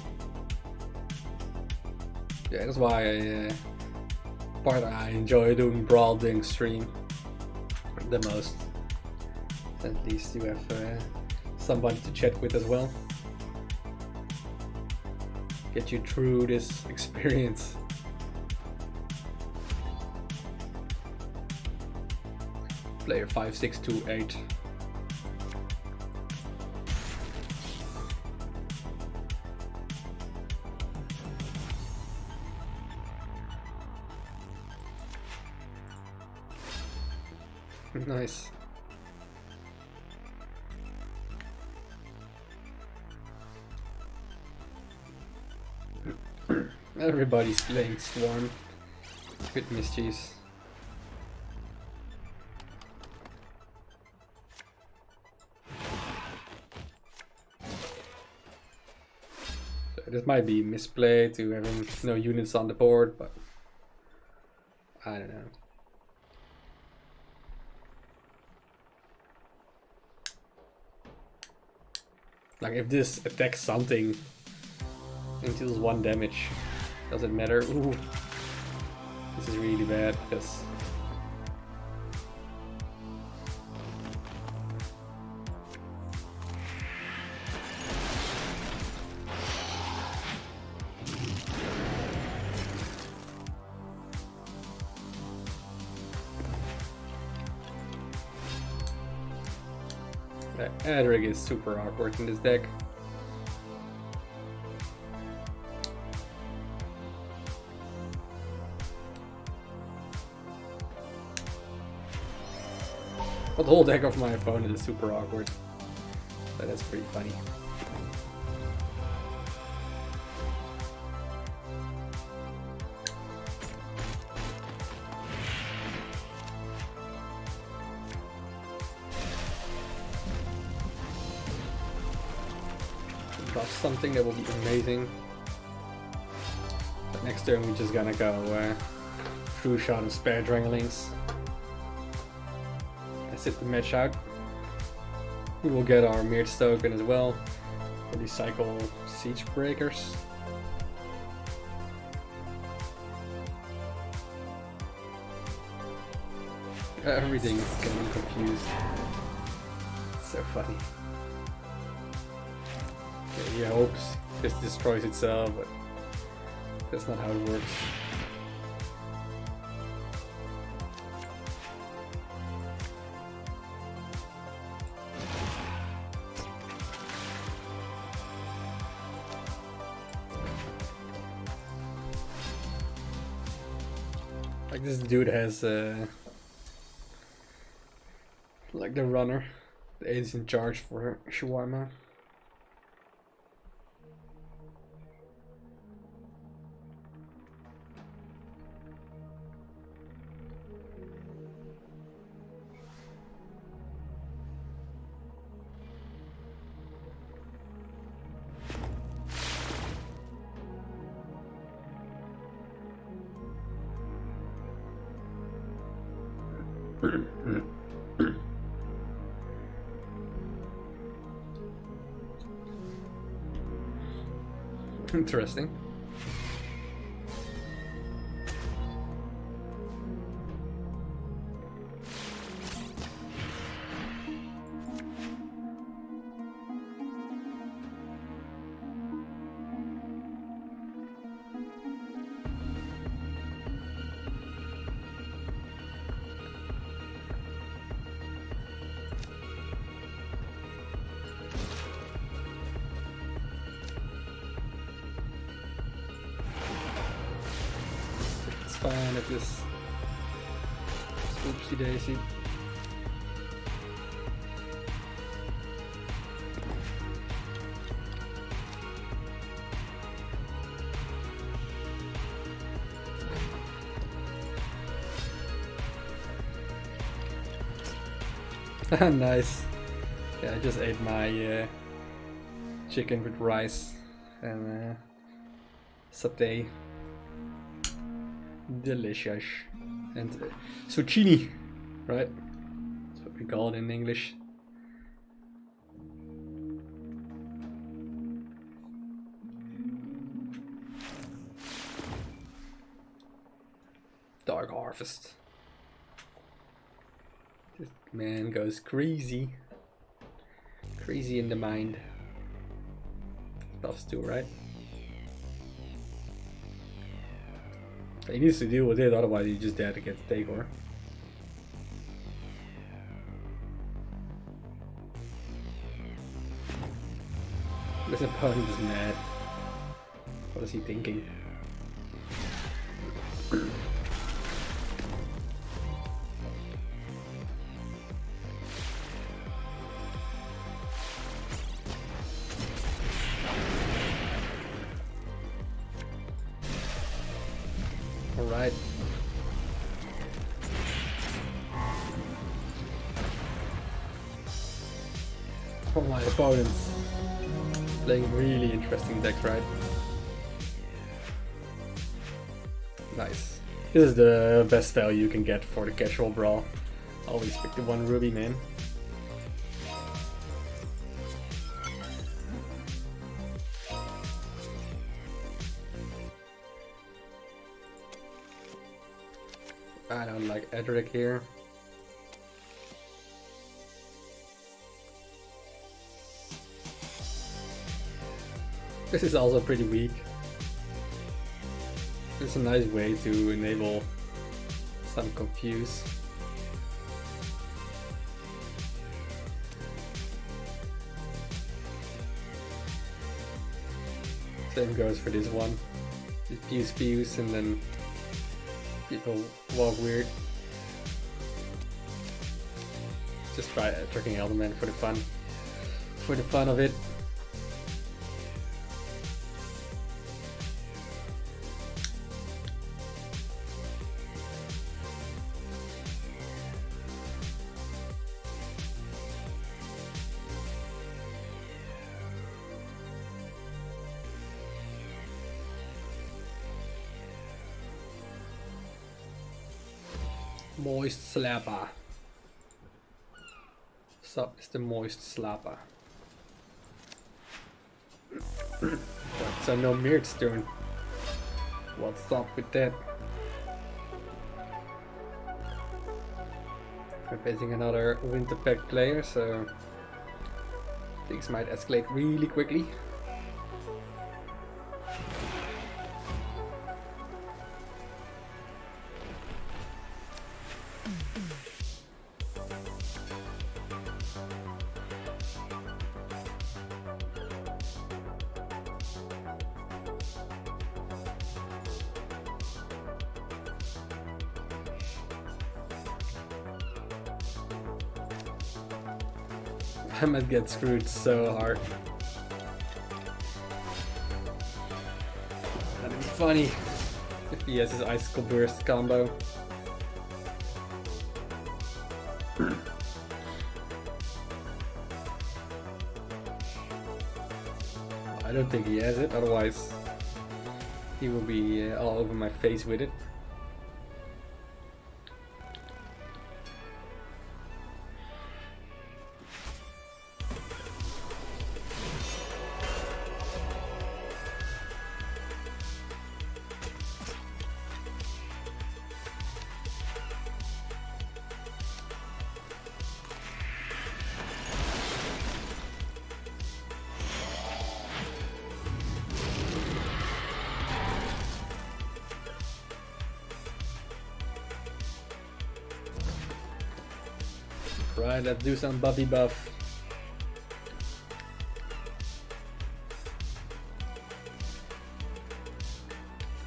Yeah, that's why I enjoy doing Brawl during stream the most. At least you have somebody to chat with as well. Get you through this experience. Player 5628. Nice. Everybody's playing Swarm. Good mischiefs. This might be misplay to having no units on the board, but I don't know. Like if this attacks something and deals 1 damage, does it matter? Ooh, this is really bad because Edric is super awkward in this deck. But the whole deck of my opponent is super awkward. But that's pretty funny. Drop something that will be amazing. But next turn we're just gonna go through shot and spare Dranglings. Sit the match out. We will get our Mirror's token as well for the cycle siege breakers. Everything is getting confused. It's so funny. Okay, he hopes this destroys itself, but that's not how it works. Like this dude has like the runner, the is in charge for shawarma. Interesting. fun at this. Oopsie daisy. Nice. Yeah, I just ate my chicken with rice and satay. Delicious. And zucchini, right? That's what we call it in English. Dark Harvest. This man goes crazy. Crazy in the mind. Tough too, right? He needs to deal with it, otherwise he's just dead against Tagor. This opponent is mad. What is he thinking? Alright. Oh, my opponent's playing really interesting decks, right? Nice. This is the best value you can get for the casual brawl. Always pick the one ruby, man. I don't like Edric here. This is also pretty weak. It's a nice way to enable some confuse. Same goes for this one. Just pews and then people walk weird. Just try tricking Elderman for the fun. For the fun of it. Moist Slapper. Sup is the Moist Slapper. So no Mirt's turn. What's up with that? We're facing another Winter Pact player, so things might escalate really quickly. I might get screwed so hard. That'd be funny if he has his Icicle Burst combo. I don't think he has it, otherwise he will be all over my face with it. Right, let's do some buffy buff.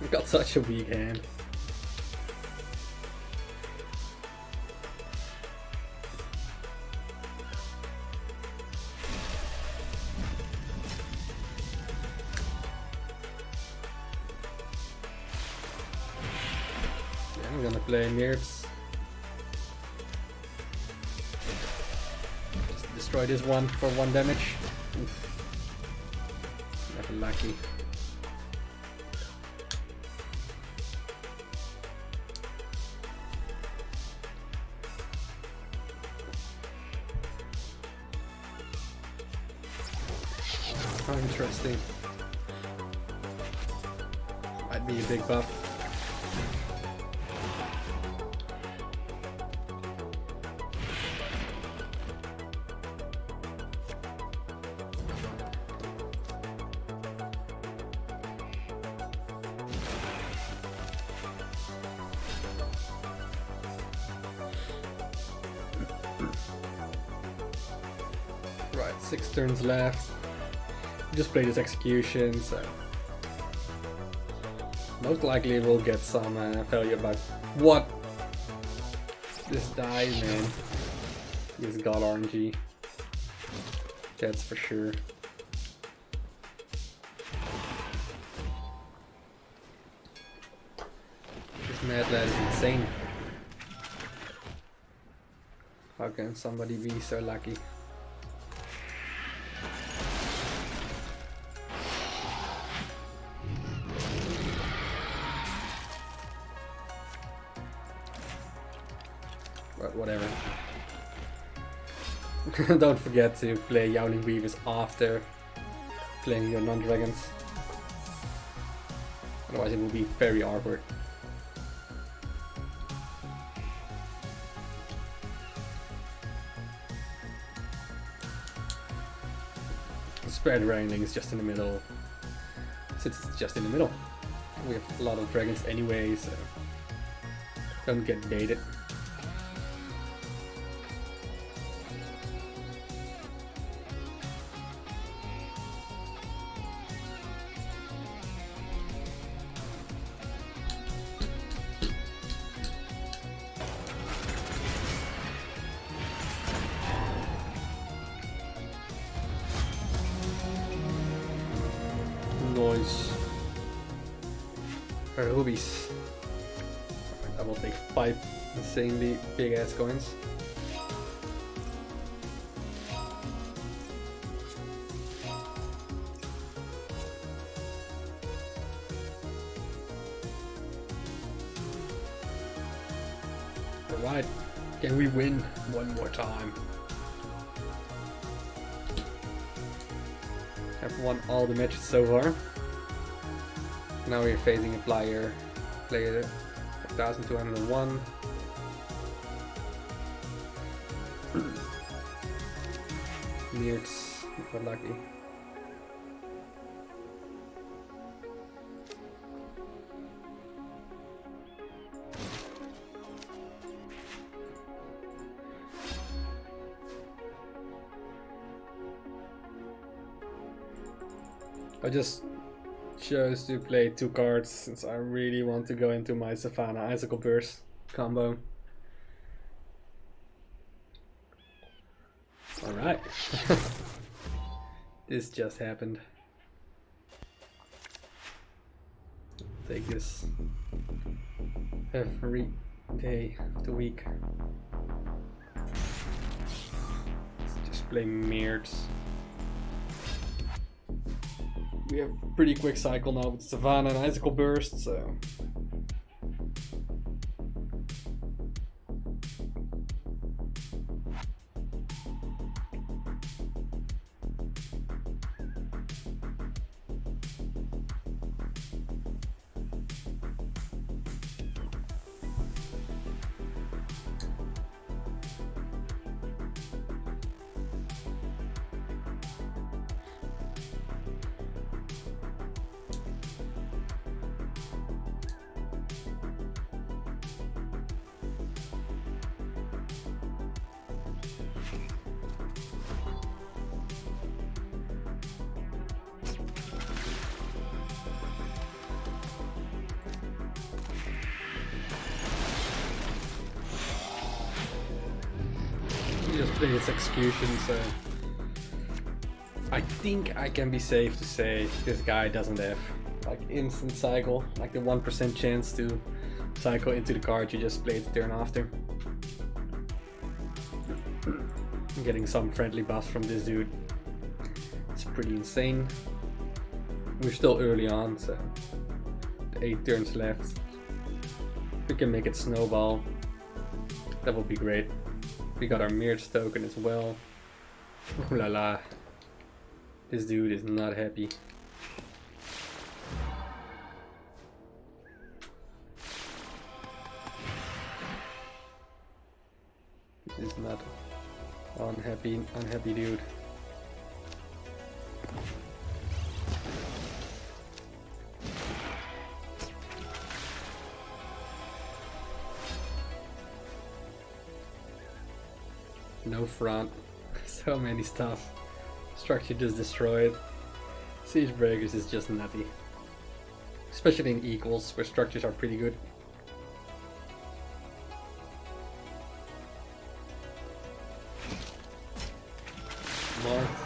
We've got such a weak hand. I'm gonna play Mirts. Just destroy this one for 1 damage. Oof. Never lucky. Oh, interesting. Might be a big buff. Right, 6 turns left. Just play this execution, so most likely we'll get some value about what this die, man. He's got RNG. That's for sure. This mad lad is insane. How can somebody be so lucky? But whatever. Don't forget to play Yowling Weavers after playing your non-dragons. Otherwise it will be very awkward. Spread Wrangling is just in the middle. Since it's just in the middle. We have a lot of dragons anyway, so don't get baited. Noise. Rubies. I will take 5 insanely big ass coins. Alright, can we win one more time? I've won all the matches so far. Now we're facing a player 1201. Mirts, got lucky. I just chose to play 2 cards since I really want to go into my Savannah Icicle Burst combo. Alright. This just happened. Take this every day of the week. Let's just play Mirts. We have a pretty quick cycle now with Savannah and Icicle Burst, so just play this execution, so I think I can be safe to say this guy doesn't have like instant cycle, like the 1% chance to cycle into the card you just played the turn after. Getting some friendly buffs from this dude. It's pretty insane. We're still early on, so 8 turns left. We can make it snowball. That would be great. We got our Mirage token as well. Ooh la la. This dude is not happy. This is not unhappy dude. No front. So many stuff. Structure just destroyed. Siege Breakers is just nutty. Especially in equals, where structures are pretty good. Marked.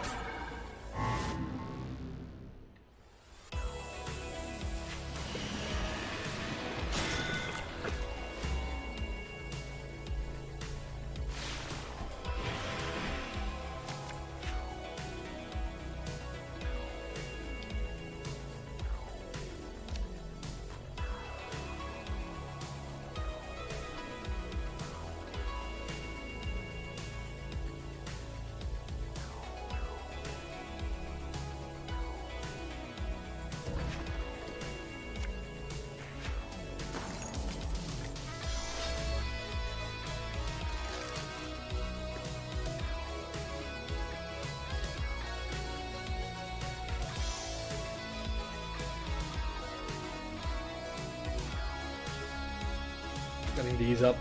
Cutting these up.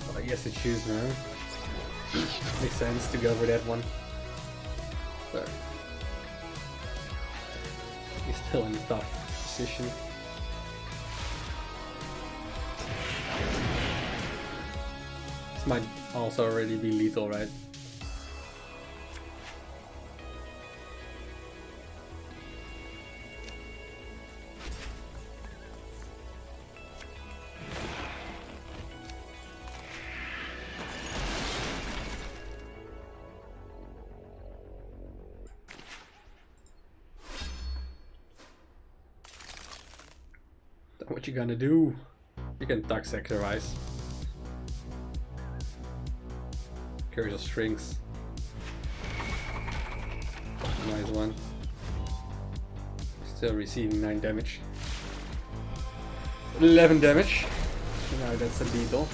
Oh, I guess to choose now. Makes sense to go for that one. So he's still in a tough position. This might also already be lethal, right? What you gonna do? You can tuck sacrifice. Curse of Strings. Nice one. Still receiving 9 damage. 11 damage. Now that's a lethal.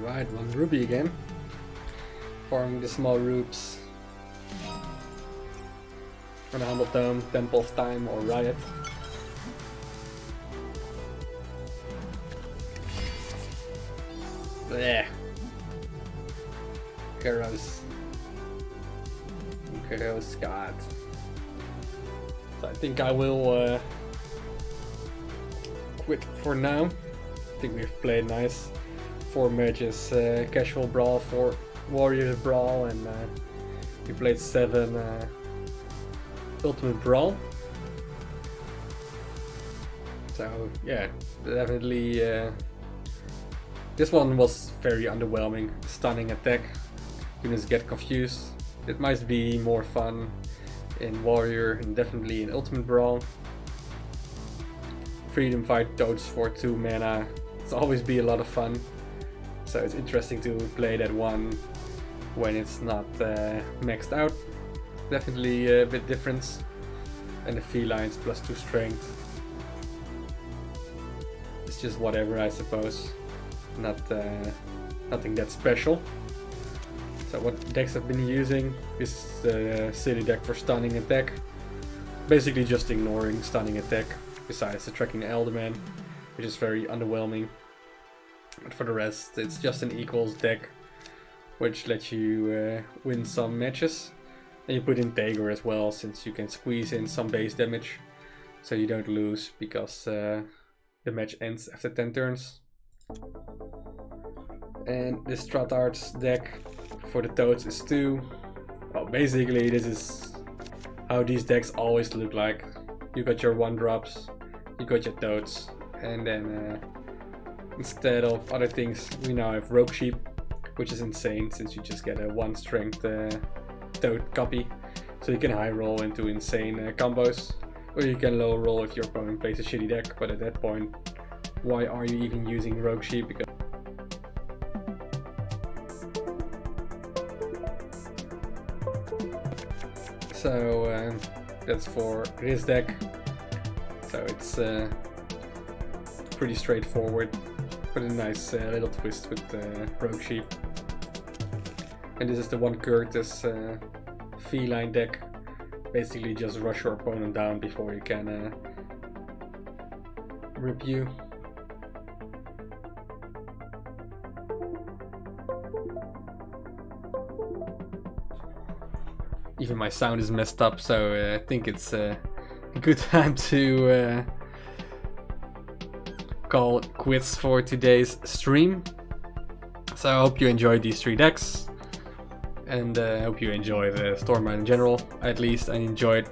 Alright, 1 ruby again. Farming the small rubes. On a Humble Tome, Temple of Time or Riot. Bleh. Karos. God. So I think I will quit for now. I think we've played nice. 4 matches, casual brawl, 4 warriors brawl, and we played 7 ultimate brawl. So yeah, definitely this one was very underwhelming. Stunning attack, units get confused. It might be more fun in warrior and definitely in ultimate brawl. Freedom fight toads for 2 mana. It's always be a lot of fun. So it's interesting to play that one when it's not maxed out. Definitely a bit different. And the Felines plus 2 strength. It's just whatever, I suppose. Nothing that special. So what decks I've been using is the silly deck for stunning attack. Basically just ignoring stunning attack, besides attracting the Elderman, which is very underwhelming. But for the rest, it's just an equals deck, which lets you win some matches. And you put in Tager as well, since you can squeeze in some base damage. so you don't lose, because the match ends after 10 turns. And the Stratart's deck for the Toads is 2. Well, basically this is how these decks always look like. You got your 1-drops, you got your Toads, and then instead of other things we now have Rogue Sheep, which is insane since you just get a 1 strength Toad copy. So you can high roll into insane combos, or you can low roll if your opponent plays a shitty deck, but at that point, why are you even using Rogue Sheep? Because so that's for this deck. So it's pretty straightforward, but a nice little twist with Rogue Sheep. And this is the one Curtis Feline deck. Basically just rush your opponent down before you can rip you. Even my sound is messed up, so I think it's a good time to call it quits for today's stream. So I hope you enjoyed these 3 decks, and I hope you enjoyed Stormbound in general. At least I enjoyed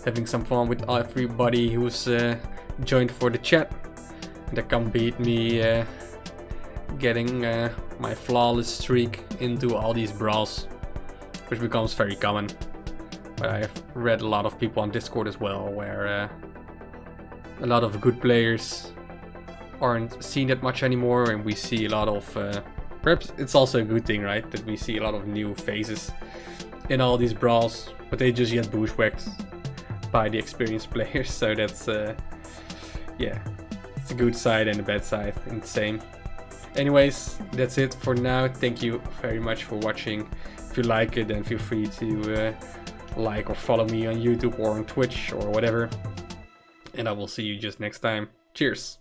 having some fun with everybody who's joined for the chat. That can beat me getting my flawless streak into all these brawls, which becomes very common. But I've read a lot of people on Discord as well, where a lot of good players aren't seen that much anymore, and we see a lot of perhaps it's also a good thing, right, that we see a lot of new faces in all these brawls, but they just get bushwhacked by the experienced players. So that's yeah, it's a good side and a bad side in the same. Anyways, that's it for now. Thank you very much for watching. If you like it, then feel free to like or follow me on YouTube or on Twitch or whatever, and I will see you just next time. Cheers.